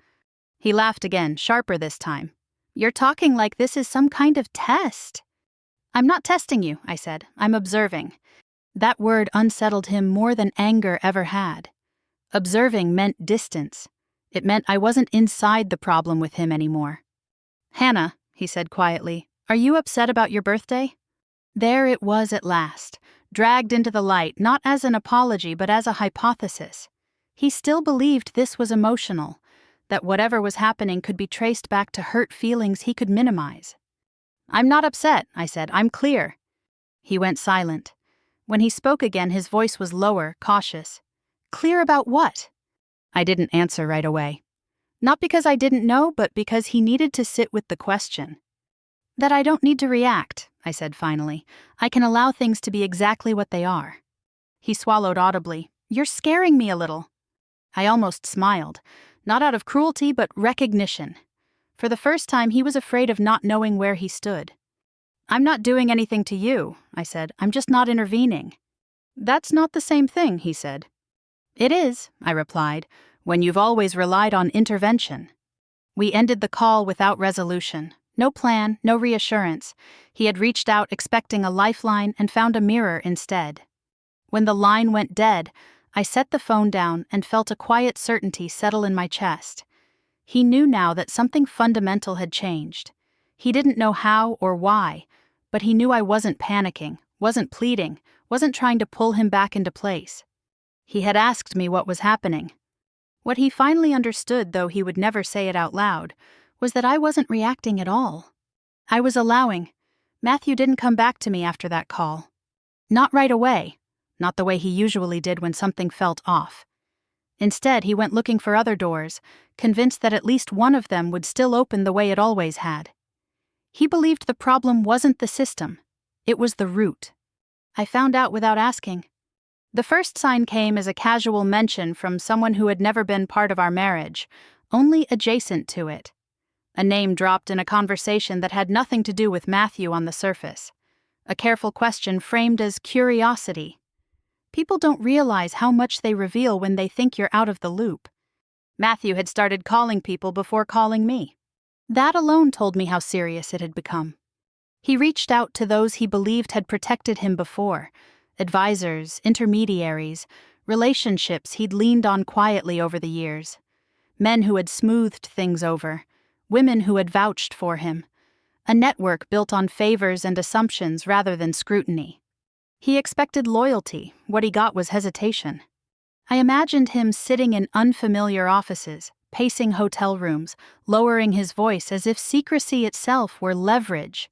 He laughed again, sharper this time. You're talking like this is some kind of test. I'm not testing you, I said. I'm observing. That word unsettled him more than anger ever had. Observing meant distance. It meant I wasn't inside the problem with him anymore. Hannah, he said quietly, are you upset about your birthday? There it was at last, dragged into the light not as an apology but as a hypothesis. He still believed this was emotional, that whatever was happening could be traced back to hurt feelings he could minimize. I'm not upset, I said. I'm clear. He went silent. When he spoke again, his voice was lower, cautious. Clear about what? I didn't answer right away. Not because I didn't know, but because he needed to sit with the question. That I don't need to react, I said finally. I can allow things to be exactly what they are. He swallowed audibly. You're scaring me a little. I almost smiled, not out of cruelty, but recognition. For the first time, he was afraid of not knowing where he stood. I'm not doing anything to you, I said. I'm just not intervening. That's not the same thing, he said. It is, I replied, when you've always relied on intervention. We ended the call without resolution. No plan, no reassurance. He had reached out expecting a lifeline and found a mirror instead. When the line went dead, I set the phone down and felt a quiet certainty settle in my chest. He knew now that something fundamental had changed. He didn't know how or why, but he knew I wasn't panicking, wasn't pleading, wasn't trying to pull him back into place. He had asked me what was happening. What he finally understood, though he would never say it out loud, was that I wasn't reacting at all. I was allowing. Matthew didn't come back to me after that call. Not right away, not the way he usually did when something felt off. Instead, he went looking for other doors, convinced that at least one of them would still open the way it always had. He believed the problem wasn't the system, it was the root. I found out without asking. The first sign came as a casual mention from someone who had never been part of our marriage, only adjacent to it. A name dropped in a conversation that had nothing to do with Matthew on the surface. A careful question framed as curiosity. People don't realize how much they reveal when they think you're out of the loop. Matthew had started calling people before calling me. That alone told me how serious it had become. He reached out to those he believed had protected him before, advisors, intermediaries, relationships he'd leaned on quietly over the years, men who had smoothed things over, women who had vouched for him, a network built on favors and assumptions rather than scrutiny. He expected loyalty, what he got was hesitation. I imagined him sitting in unfamiliar offices, pacing hotel rooms, lowering his voice as if secrecy itself were leverage.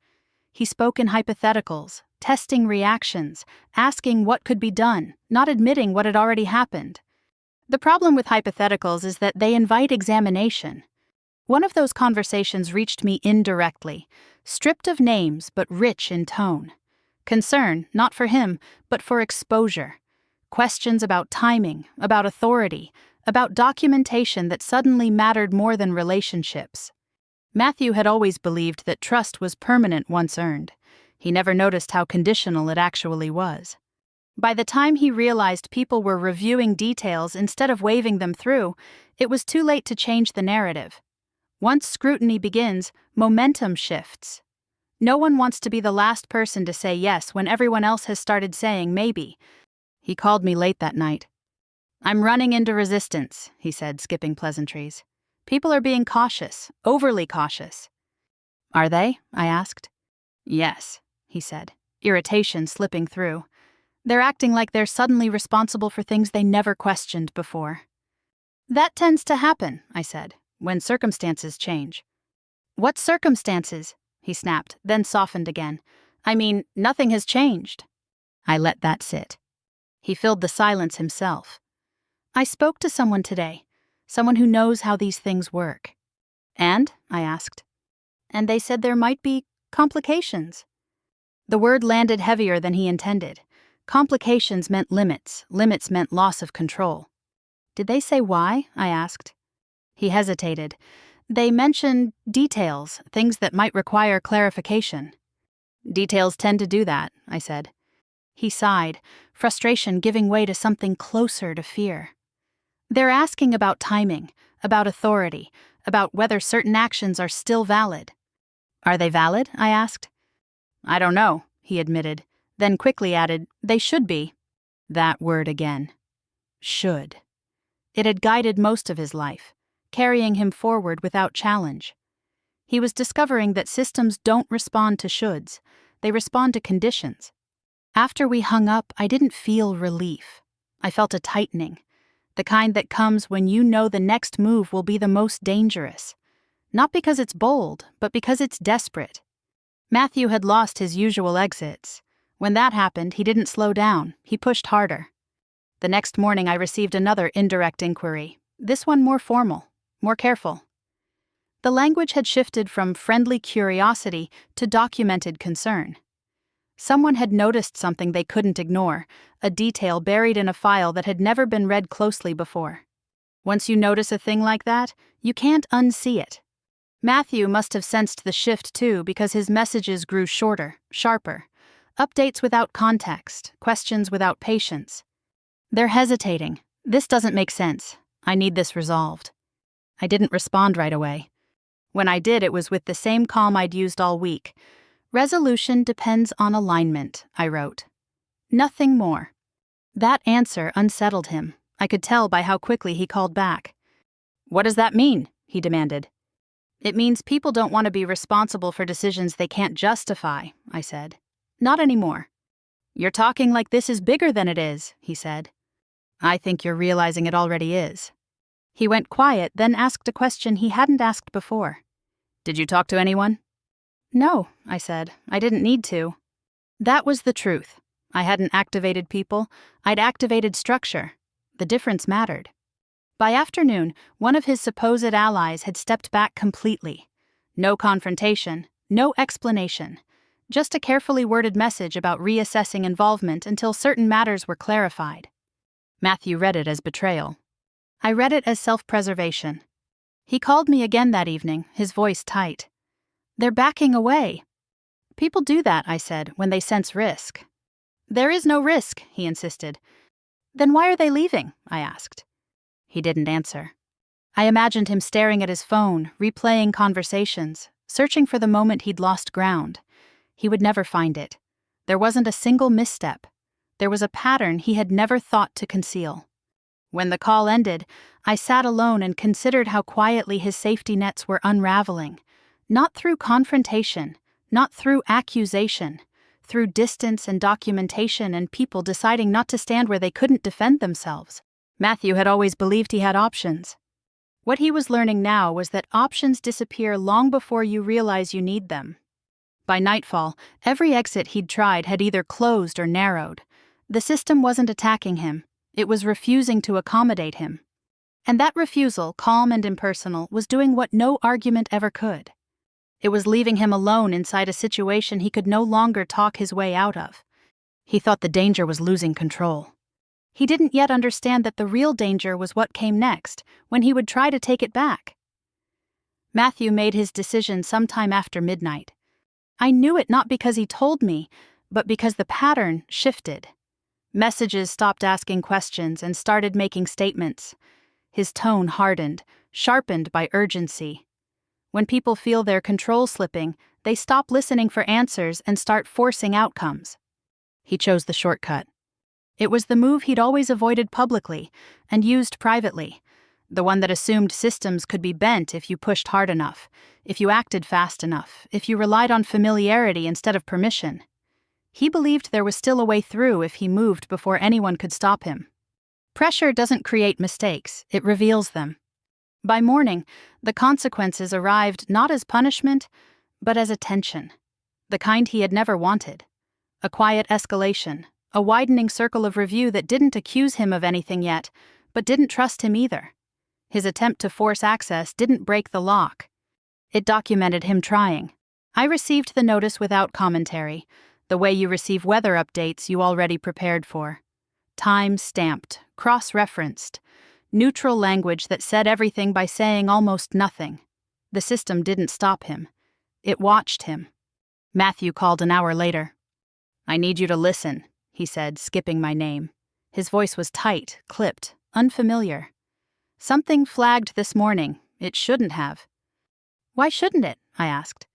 He spoke in hypotheticals, testing reactions, asking what could be done, not admitting what had already happened. The problem with hypotheticals is that they invite examination. One of those conversations reached me indirectly, stripped of names but rich in tone. Concern, not for him, but for exposure. Questions about timing, about authority, about documentation that suddenly mattered more than relationships. Matthew had always believed that trust was permanent once earned. He never noticed how conditional it actually was. By the time he realized people were reviewing details instead of waving them through, it was too late to change the narrative. Once scrutiny begins, momentum shifts. No one wants to be the last person to say yes when everyone else has started saying maybe. He called me late that night. I'm running into resistance, he said, skipping pleasantries. People are being cautious, overly cautious. Are they? I asked. Yes, he said, irritation slipping through. They're acting like they're suddenly responsible for things they never questioned before. That tends to happen, I said, when circumstances change. What circumstances? He snapped, then softened again. I mean, nothing has changed. I let that sit. He filled the silence himself. I spoke to someone today, someone who knows how these things work. And? I asked. And they said there might be complications. The word landed heavier than he intended. Complications meant limits. Limits meant loss of control. Did they say why? I asked. He hesitated. They mentioned details, things that might require clarification. Details tend to do that, I said. He sighed, frustration giving way to something closer to fear. They're asking about timing, about authority, about whether certain actions are still valid. Are they valid? I asked. I don't know, he admitted, then quickly added, they should be. That word again. Should. It had guided most of his life, carrying him forward without challenge. He was discovering that systems don't respond to shoulds, they respond to conditions. After we hung up, I didn't feel relief. I felt a tightening, the kind that comes when you know the next move will be the most dangerous. Not because it's bold, but because it's desperate. Matthew had lost his usual exits. When that happened, he didn't slow down, he pushed harder. The next morning I received another indirect inquiry, this one more formal, more careful. The language had shifted from friendly curiosity to documented concern. Someone had noticed something they couldn't ignore, a detail buried in a file that had never been read closely before. Once you notice a thing like that, you can't unsee it. Matthew must have sensed the shift too because his messages grew shorter, sharper. Updates without context, questions without patience. They're hesitating. This doesn't make sense. I need this resolved. I didn't respond right away. When I did, it was with the same calm I'd used all week. Resolution depends on alignment, I wrote. Nothing more. That answer unsettled him. I could tell by how quickly he called back. What does that mean? He demanded. It means people don't want to be responsible for decisions they can't justify, I said. Not anymore. You're talking like this is bigger than it is, he said. I think you're realizing it already is. He went quiet, then asked a question he hadn't asked before. Did you talk to anyone? No, I said. I didn't need to. That was the truth. I hadn't activated people. I'd activated structure. The difference mattered. By afternoon, one of his supposed allies had stepped back completely. No confrontation, no explanation. Just a carefully worded message about reassessing involvement until certain matters were clarified. Matthew read it as betrayal. I read it as self-preservation. He called me again that evening, his voice tight. They're backing away. People do that, I said, when they sense risk. There is no risk, he insisted. Then why are they leaving? I asked. He didn't answer. I imagined him staring at his phone, replaying conversations, searching for the moment he'd lost ground. He would never find it. There wasn't a single misstep. There was a pattern he had never thought to conceal. When the call ended, I sat alone and considered how quietly his safety nets were unraveling. Not through confrontation, not through accusation, through distance and documentation and people deciding not to stand where they couldn't defend themselves. Matthew had always believed he had options. What he was learning now was that options disappear long before you realize you need them. By nightfall, every exit he'd tried had either closed or narrowed. The system wasn't attacking him. It was refusing to accommodate him. And that refusal, calm and impersonal, was doing what no argument ever could. It was leaving him alone inside a situation he could no longer talk his way out of. He thought the danger was losing control. He didn't yet understand that the real danger was what came next, when he would try to take it back. Matthew made his decision sometime after midnight. I knew it not because he told me, but because the pattern shifted. Messages stopped asking questions and started making statements. His tone hardened, sharpened by urgency. When people feel their control slipping, they stop listening for answers and start forcing outcomes. He chose the shortcut. It was the move he'd always avoided publicly and used privately, the one that assumed systems could be bent if you pushed hard enough, if you acted fast enough, if you relied on familiarity instead of permission. He believed there was still a way through if he moved before anyone could stop him. Pressure doesn't create mistakes, it reveals them. By morning, the consequences arrived not as punishment, but as attention. The kind he had never wanted. A quiet escalation, a widening circle of review that didn't accuse him of anything yet, but didn't trust him either. His attempt to force access didn't break the lock. It documented him trying. I received the notice without commentary, the way you receive weather updates you already prepared for. Time-stamped, cross-referenced, neutral language that said everything by saying almost nothing. The system didn't stop him. It watched him. Matthew called an hour later. "I need you to listen," he said, skipping my name. His voice was tight, clipped, unfamiliar. "Something flagged this morning. It shouldn't have." "Why shouldn't it?" I asked.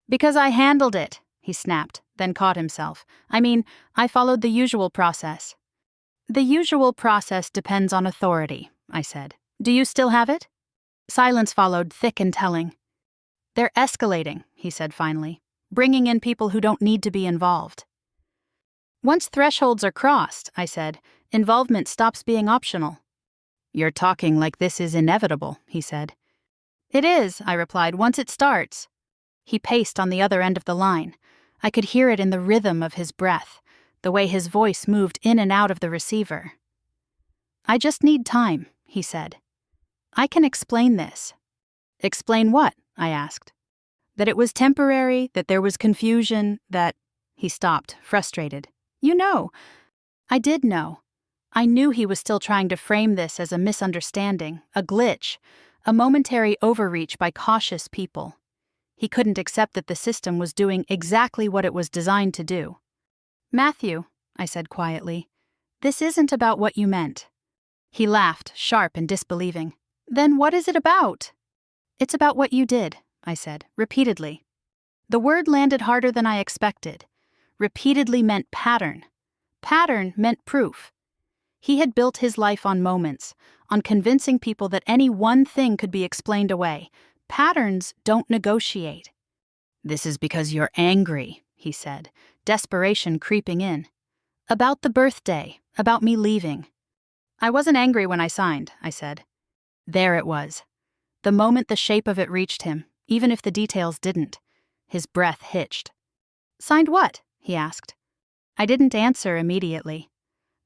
"Because I handled it," he snapped, then caught himself. I followed the usual process." "The usual process depends on authority," I said. "Do you still have it?" Silence followed, thick and telling. "They're escalating," he said finally, "bringing in people who don't need to be involved." "Once thresholds are crossed," I said, "involvement stops being optional." "You're talking like this is inevitable," he said. "It is," I replied, "once it starts." He paced on the other end of the line. I could hear it in the rhythm of his breath, the way his voice moved in and out of the receiver. "I just need time," he said. "I can explain this." "Explain what?" I asked. "That it was temporary, that there was confusion, that—" He stopped, frustrated. "You know." I did know. I knew he was still trying to frame this as a misunderstanding, a glitch, a momentary overreach by cautious people. He couldn't accept that the system was doing exactly what it was designed to do. "Matthew," I said quietly, "this isn't about what you meant." He laughed, sharp and disbelieving. "Then what is it about?" "It's about what you did," I said, repeatedly. The word landed harder than I expected. Repeatedly meant pattern. Pattern meant proof. He had built his life on moments, on convincing people that any one thing could be explained away. Patterns don't negotiate. "This is because you're angry," he said, desperation creeping in. "About the birthday, about me leaving." "I wasn't angry when I signed," I said. There it was. The moment the shape of it reached him, even if the details didn't. His breath hitched. "Signed what?" he asked. I didn't answer immediately.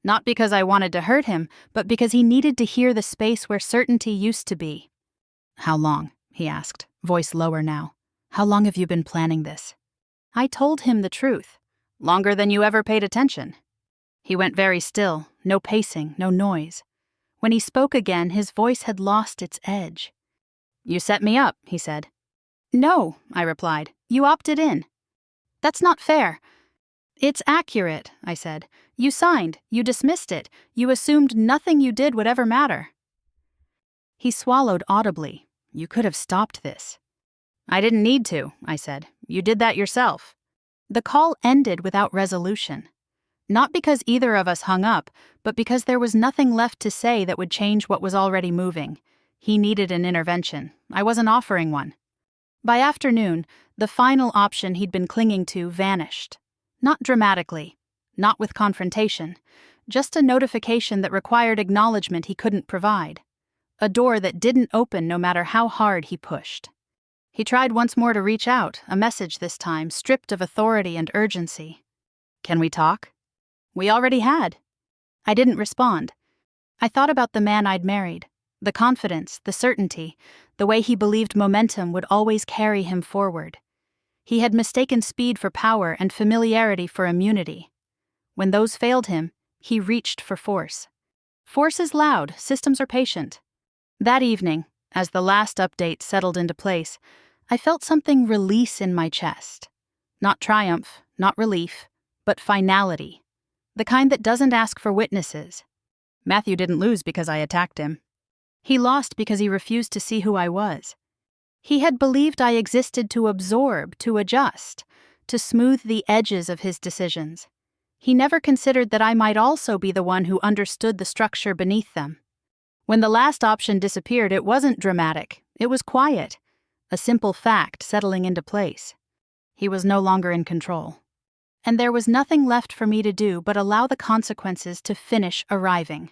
Not because I wanted to hurt him, but because he needed to hear the space where certainty used to be. "How long?" he asked, voice lower now. "How long have you been planning this?" I told him the truth. "Longer than you ever paid attention." He went very still, no pacing, no noise. When he spoke again, his voice had lost its edge. "You set me up," he said. "No," I replied. "You opted in." "That's not fair." "It's accurate," I said. "You signed, you dismissed it, you assumed nothing you did would ever matter." He swallowed audibly. "You could have stopped this." "I didn't need to," I said. "You did that yourself." The call ended without resolution. Not because either of us hung up, but because there was nothing left to say that would change what was already moving. He needed an intervention. I wasn't offering one. By afternoon, the final option he'd been clinging to vanished. Not dramatically, not with confrontation, just a notification that required acknowledgement he couldn't provide. A door that didn't open no matter how hard he pushed. He tried once more to reach out, a message this time, stripped of authority and urgency. "Can we talk?" We already had. I didn't respond. I thought about the man I'd married, the confidence, the certainty, the way he believed momentum would always carry him forward. He had mistaken speed for power and familiarity for immunity. When those failed him, he reached for force. Force is loud, systems are patient. That evening, as the last update settled into place, I felt something release in my chest. Not triumph, not relief, but finality. The kind that doesn't ask for witnesses. Matthew didn't lose because I attacked him. He lost because he refused to see who I was. He had believed I existed to absorb, to adjust, to smooth the edges of his decisions. He never considered that I might also be the one who understood the structure beneath them. When the last option disappeared, it wasn't dramatic. It was quiet. A simple fact settling into place. He was no longer in control. and there was nothing left for me to do but allow the consequences to finish arriving.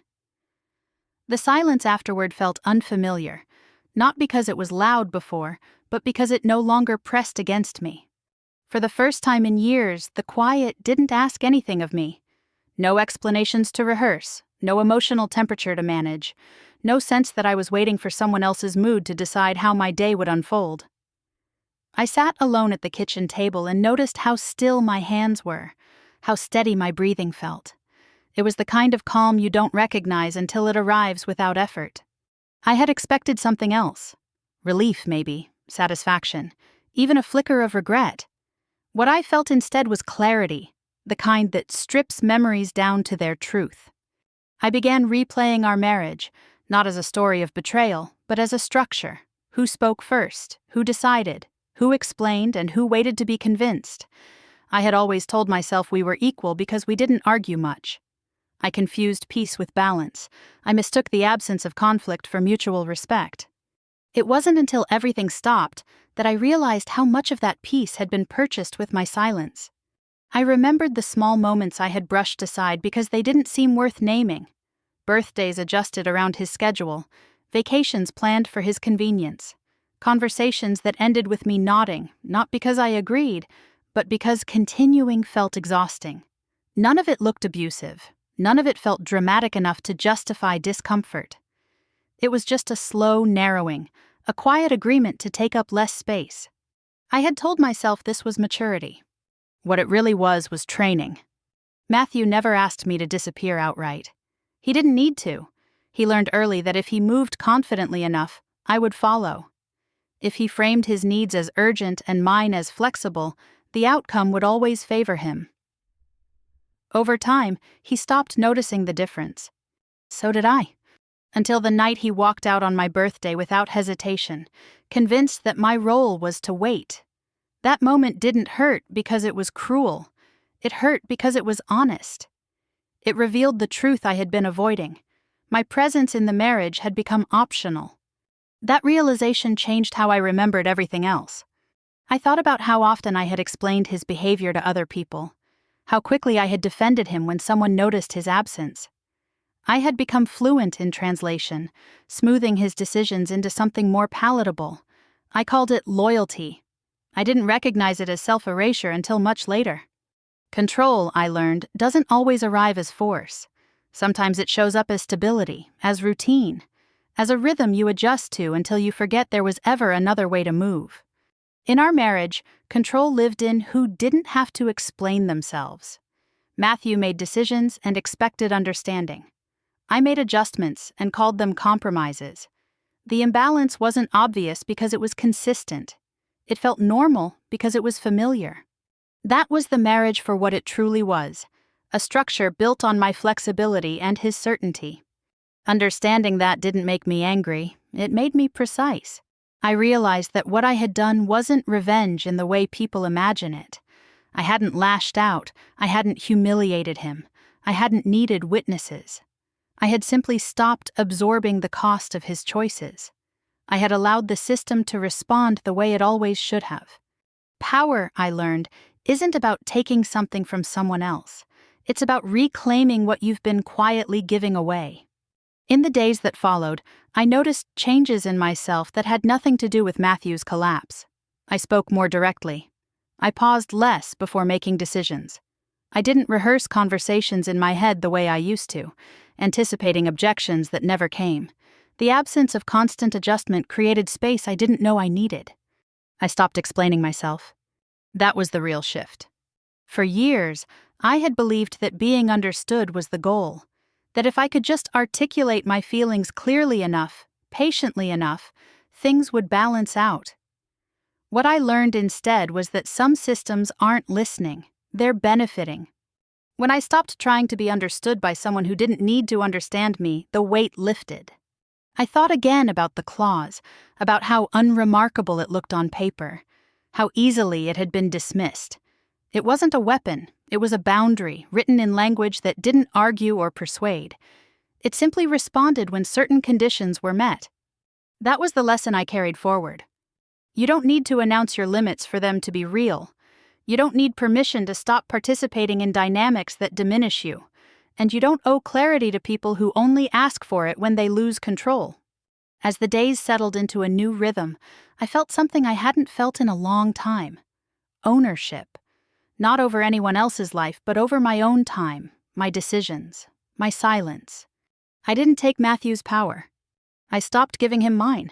The silence afterward felt unfamiliar, not because it was loud before, but because it no longer pressed against me. For the first time in years, the quiet didn't ask anything of me. No explanations to rehearse, no emotional temperature to manage, no sense that I was waiting for someone else's mood to decide how my day would unfold. I sat alone at the kitchen table and noticed how still my hands were, how steady my breathing felt. It was the kind of calm you don't recognize until it arrives without effort. I had expected something else. Relief, maybe, satisfaction, even a flicker of regret. What I felt instead was clarity, the kind that strips memories down to their truth. I began replaying our marriage, not as a story of betrayal, but as a structure. Who spoke first? Who decided? Who explained and who waited to be convinced? I had always told myself we were equal because we didn't argue much. I confused peace with balance. I mistook the absence of conflict for mutual respect. It wasn't until everything stopped that I realized how much of that peace had been purchased with my silence. I remembered the small moments I had brushed aside because they didn't seem worth naming. Birthdays adjusted around his schedule, vacations planned for his convenience. Conversations that ended with me nodding, not because I agreed, but because continuing felt exhausting. None of it looked abusive. None of it felt dramatic enough to justify discomfort. It was just a slow narrowing, a quiet agreement to take up less space. I had told myself this was maturity. What it really was training. Matthew never asked me to disappear outright. He didn't need to. He learned early that if he moved confidently enough, I would follow. If he framed his needs as urgent and mine as flexible, the outcome would always favor him. Over time, he stopped noticing the difference. So did I. Until the night he walked out on my birthday without hesitation, convinced that my role was to wait. That moment didn't hurt because it was cruel. It hurt because it was honest. It revealed the truth I had been avoiding. My presence in the marriage had become optional. That realization changed how I remembered everything else. I thought about how often I had explained his behavior to other people, how quickly I had defended him when someone noticed his absence. I had become fluent in translation, smoothing his decisions into something more palatable. I called it loyalty. I didn't recognize it as self-erasure until much later. Control, I learned, doesn't always arrive as force. Sometimes it shows up as stability, as routine, as a rhythm you adjust to until you forget there was ever another way to move. In our marriage, control lived in who didn't have to explain themselves. Matthew made decisions and expected understanding. I made adjustments and called them compromises. The imbalance wasn't obvious because it was consistent. It felt normal because it was familiar. That was the marriage for what it truly was, a structure built on my flexibility and his certainty. Understanding that didn't make me angry, it made me precise. I realized that what I had done wasn't revenge in the way people imagine it. I hadn't lashed out, I hadn't humiliated him, I hadn't needed witnesses. I had simply stopped absorbing the cost of his choices. I had allowed the system to respond the way it always should have. Power, I learned, isn't about taking something from someone else. It's about reclaiming what you've been quietly giving away. In the days that followed, I noticed changes in myself that had nothing to do with Matthew's collapse. I spoke more directly. I paused less before making decisions. I didn't rehearse conversations in my head the way I used to, anticipating objections that never came. The absence of constant adjustment created space I didn't know I needed. I stopped explaining myself. That was the real shift. For years, I had believed that being understood was the goal, that if I could just articulate my feelings clearly enough, patiently enough, things would balance out. What I learned instead was that some systems aren't listening, they're benefiting. When I stopped trying to be understood by someone who didn't need to understand me, the weight lifted. I thought again about the clause, about how unremarkable it looked on paper, how easily it had been dismissed. It wasn't a weapon, it was a boundary written in language that didn't argue or persuade. It simply responded when certain conditions were met. That was the lesson I carried forward. You don't need to announce your limits for them to be real. You don't need permission to stop participating in dynamics that diminish you, and you don't owe clarity to people who only ask for it when they lose control. As the days settled into a new rhythm, I felt something I hadn't felt in a long time. Ownership. Not over anyone else's life, but over my own time, my decisions, my silence. I didn't take Matthew's power. I stopped giving him mine.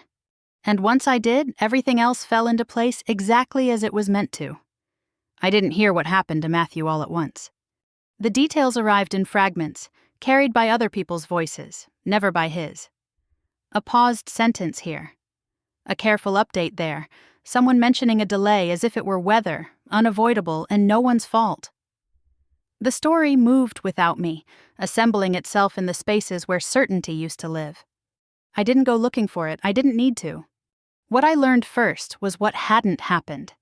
And once I did, everything else fell into place exactly as it was meant to. I didn't hear what happened to Matthew all at once. The details arrived in fragments, carried by other people's voices, never by his. A paused sentence here. A careful update there, someone mentioning a delay as if it were weather, unavoidable, and no one's fault. The story moved without me, assembling itself in the spaces where certainty used to live. I didn't go looking for it, I didn't need to. What I learned first was what hadn't happened.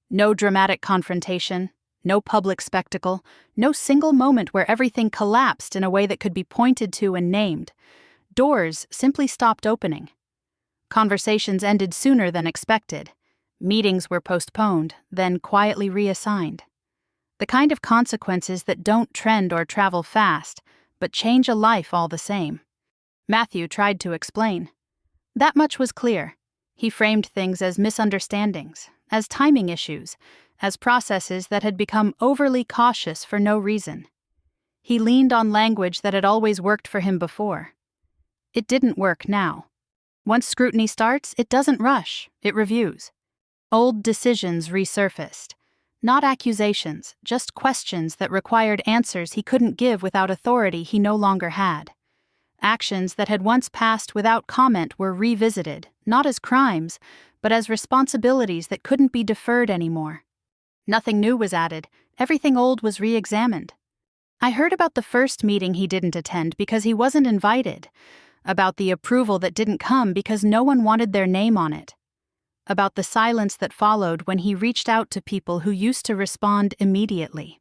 No dramatic confrontation, no public spectacle, no single moment where everything collapsed in a way that could be pointed to and named. Doors simply stopped opening. Conversations ended sooner than expected. Meetings were postponed, then quietly reassigned. The kind of consequences that don't trend or travel fast, but change a life all the same. Matthew tried to explain. That much was clear. He framed things as misunderstandings, as timing issues, as processes that had become overly cautious for no reason. He leaned on language that had always worked for him before. It didn't work now. Once scrutiny starts, it doesn't rush, it reviews. Old decisions resurfaced. Not accusations, just questions that required answers he couldn't give without authority he no longer had. Actions that had once passed without comment were revisited, not as crimes, but as responsibilities that couldn't be deferred anymore. Nothing new was added, everything old was re-examined. I heard about the first meeting he didn't attend because he wasn't invited, about the approval that didn't come because no one wanted their name on it, about the silence that followed when he reached out to people who used to respond immediately.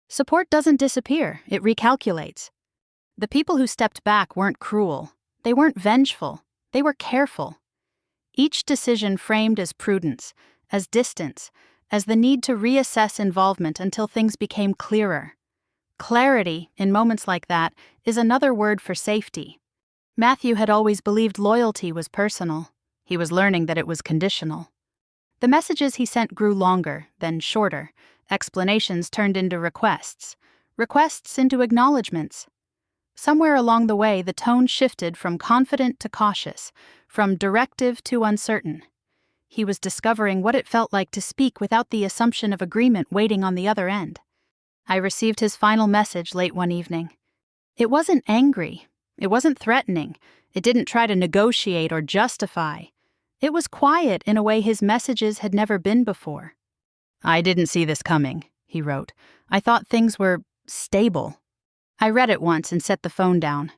Support doesn't disappear, it recalculates. The people who stepped back weren't cruel, they weren't vengeful, they were careful. Each decision framed as prudence, as distance, as the need to reassess involvement until things became clearer. Clarity, in moments like that, is another word for safety. Matthew had always believed loyalty was personal. He was learning that it was conditional. The messages he sent grew longer, then shorter. Explanations turned into requests. Requests into acknowledgments. Somewhere along the way, the tone shifted from confident to cautious, from directive to uncertain. He was discovering what it felt like to speak without the assumption of agreement waiting on the other end. I received his final message late one evening. It wasn't angry. It wasn't threatening. It didn't try to negotiate or justify. It was quiet in a way his messages had never been before. "I didn't see this coming," he wrote. "I thought things were stable." I read it once and set the phone down.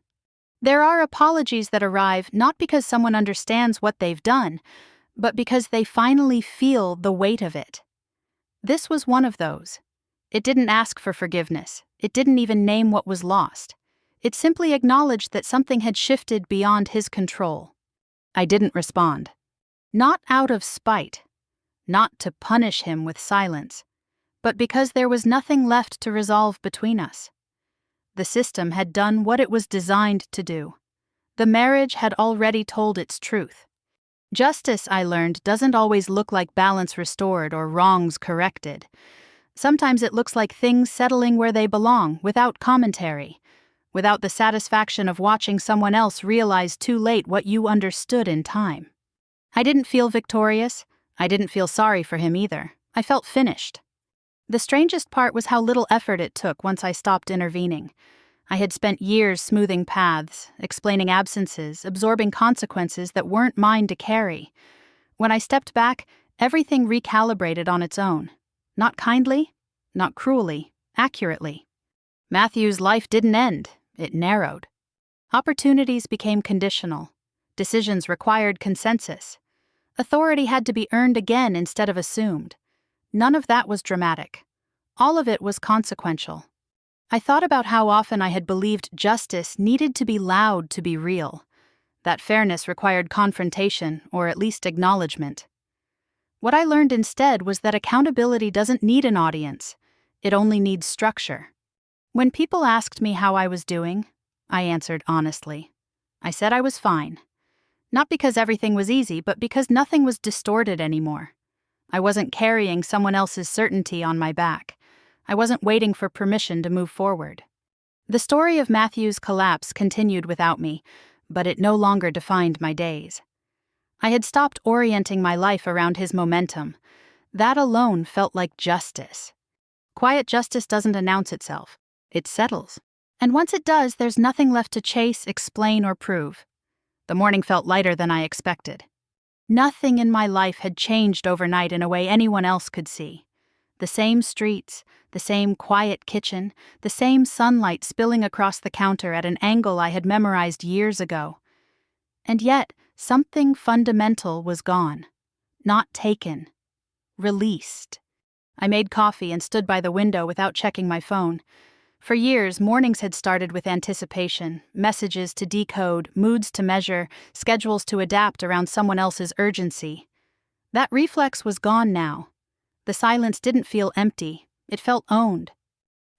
There are apologies that arrive not because someone understands what they've done, but because they finally feel the weight of it. This was one of those. It didn't ask for forgiveness. It didn't even name what was lost. It simply acknowledged that something had shifted beyond his control. I didn't respond. Not out of spite. Not to punish him with silence. But because there was nothing left to resolve between us. The system had done what it was designed to do. The marriage had already told its truth. Justice, I learned, doesn't always look like balance restored or wrongs corrected. Sometimes it looks like things settling where they belong, without commentary, without the satisfaction of watching someone else realize too late what you understood in time. I didn't feel victorious. I didn't feel sorry for him either. I felt finished. The strangest part was how little effort it took once I stopped intervening. I had spent years smoothing paths, explaining absences, absorbing consequences that weren't mine to carry. When I stepped back, everything recalibrated on its own. Not kindly, not cruelly, accurately. Matthew's life didn't end, it narrowed. Opportunities became conditional. Decisions required consensus. Authority had to be earned again instead of assumed. None of that was dramatic. All of it was consequential. I thought about how often I had believed justice needed to be loud to be real, that fairness required confrontation or at least acknowledgement. What I learned instead was that accountability doesn't need an audience. It only needs structure. When people asked me how I was doing, I answered honestly. I said I was fine. Not because everything was easy, but because nothing was distorted anymore. I wasn't carrying someone else's certainty on my back. I wasn't waiting for permission to move forward. The story of Matthew's collapse continued without me, but it no longer defined my days. I had stopped orienting my life around his momentum. That alone felt like justice. Quiet justice doesn't announce itself. It settles. And once it does, there's nothing left to chase, explain, or prove. The morning felt lighter than I expected. Nothing in my life had changed overnight in a way anyone else could see. The same streets, the same quiet kitchen, the same sunlight spilling across the counter at an angle I had memorized years ago. And yet, something fundamental was gone. Not taken. Released. I made coffee and stood by the window without checking my phone. For years, mornings had started with anticipation, messages to decode, moods to measure, schedules to adapt around someone else's urgency. That reflex was gone now. The silence didn't feel empty, it felt owned.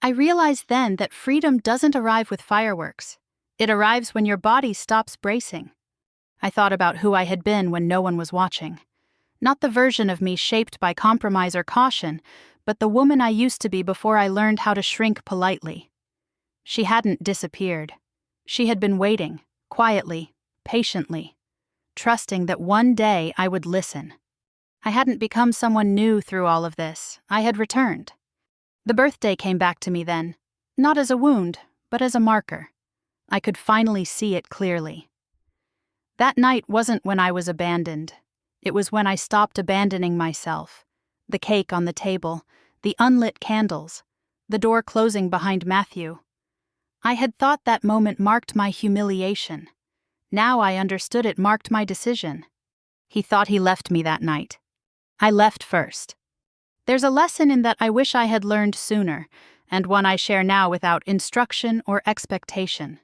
I realized then that freedom doesn't arrive with fireworks. It arrives when your body stops bracing. I thought about who I had been when no one was watching. Not the version of me shaped by compromise or caution, but the woman I used to be before I learned how to shrink politely. She hadn't disappeared. She had been waiting, quietly, patiently, trusting that one day I would listen. I hadn't become someone new through all of this. I had returned. The birthday came back to me then, not as a wound, but as a marker. I could finally see it clearly. That night wasn't when I was abandoned. It was when I stopped abandoning myself. The cake on the table, the unlit candles, the door closing behind Matthew. I had thought that moment marked my humiliation. Now I understood it marked my decision. He thought he left me that night. I left first. There's a lesson in that I wish I had learned sooner, and one I share now without instruction or expectation.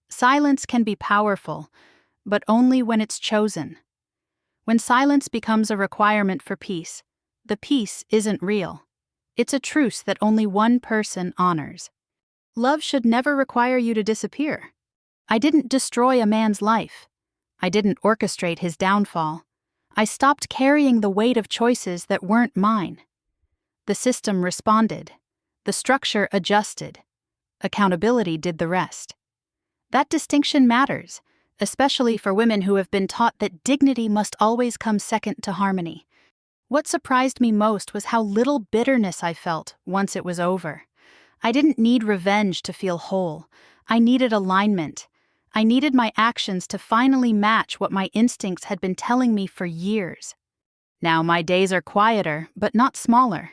Silence can be powerful, but only when it's chosen. When silence becomes a requirement for peace, the peace isn't real. It's a truce that only one person honors. Love should never require you to disappear. I didn't destroy a man's life. I didn't orchestrate his downfall. I stopped carrying the weight of choices that weren't mine. The system responded. The structure adjusted. Accountability did the rest. That distinction matters, especially for women who have been taught that dignity must always come second to harmony. What surprised me most was how little bitterness I felt once it was over. I didn't need revenge to feel whole. I needed alignment. I needed my actions to finally match what my instincts had been telling me for years. Now my days are quieter, but not smaller.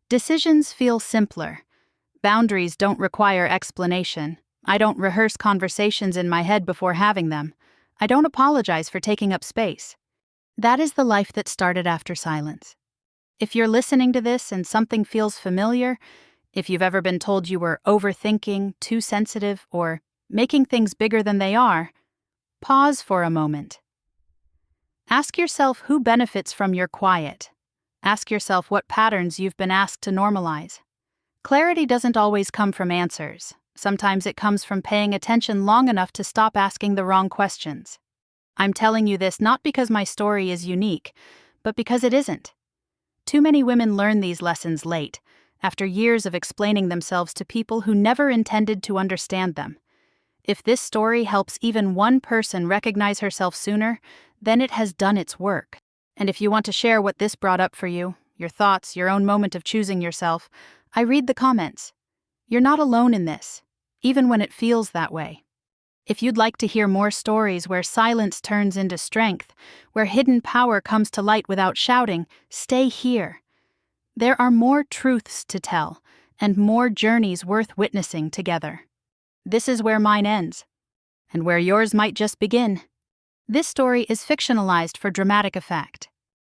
Decisions feel simpler. Boundaries don't require explanation. I don't rehearse conversations in my head before having them. I don't apologize for taking up space. That is the life that started after silence. If you're listening to this and something feels familiar, if you've ever been told you were overthinking, too sensitive, or making things bigger than they are, pause for a moment. Ask yourself who benefits from your quiet. Ask yourself what patterns you've been asked to normalize. Clarity doesn't always come from answers. Sometimes it comes from paying attention long enough to stop asking the wrong questions. I'm telling you this not because my story is unique, but because it isn't. Too many women learn these lessons late, after years of explaining themselves to people who never intended to understand them. If this story helps even one person recognize herself sooner, then it has done its work. And if you want to share what this brought up for you, your thoughts, your own moment of choosing yourself, I read the comments. You're not alone in this, even when it feels that way. If you'd like to hear more stories where silence turns into strength, where hidden power comes to light without shouting, stay here. There are more truths to tell, and more journeys worth witnessing together. This is where mine ends, and where yours might just begin. This story is fictionalized for dramatic effect.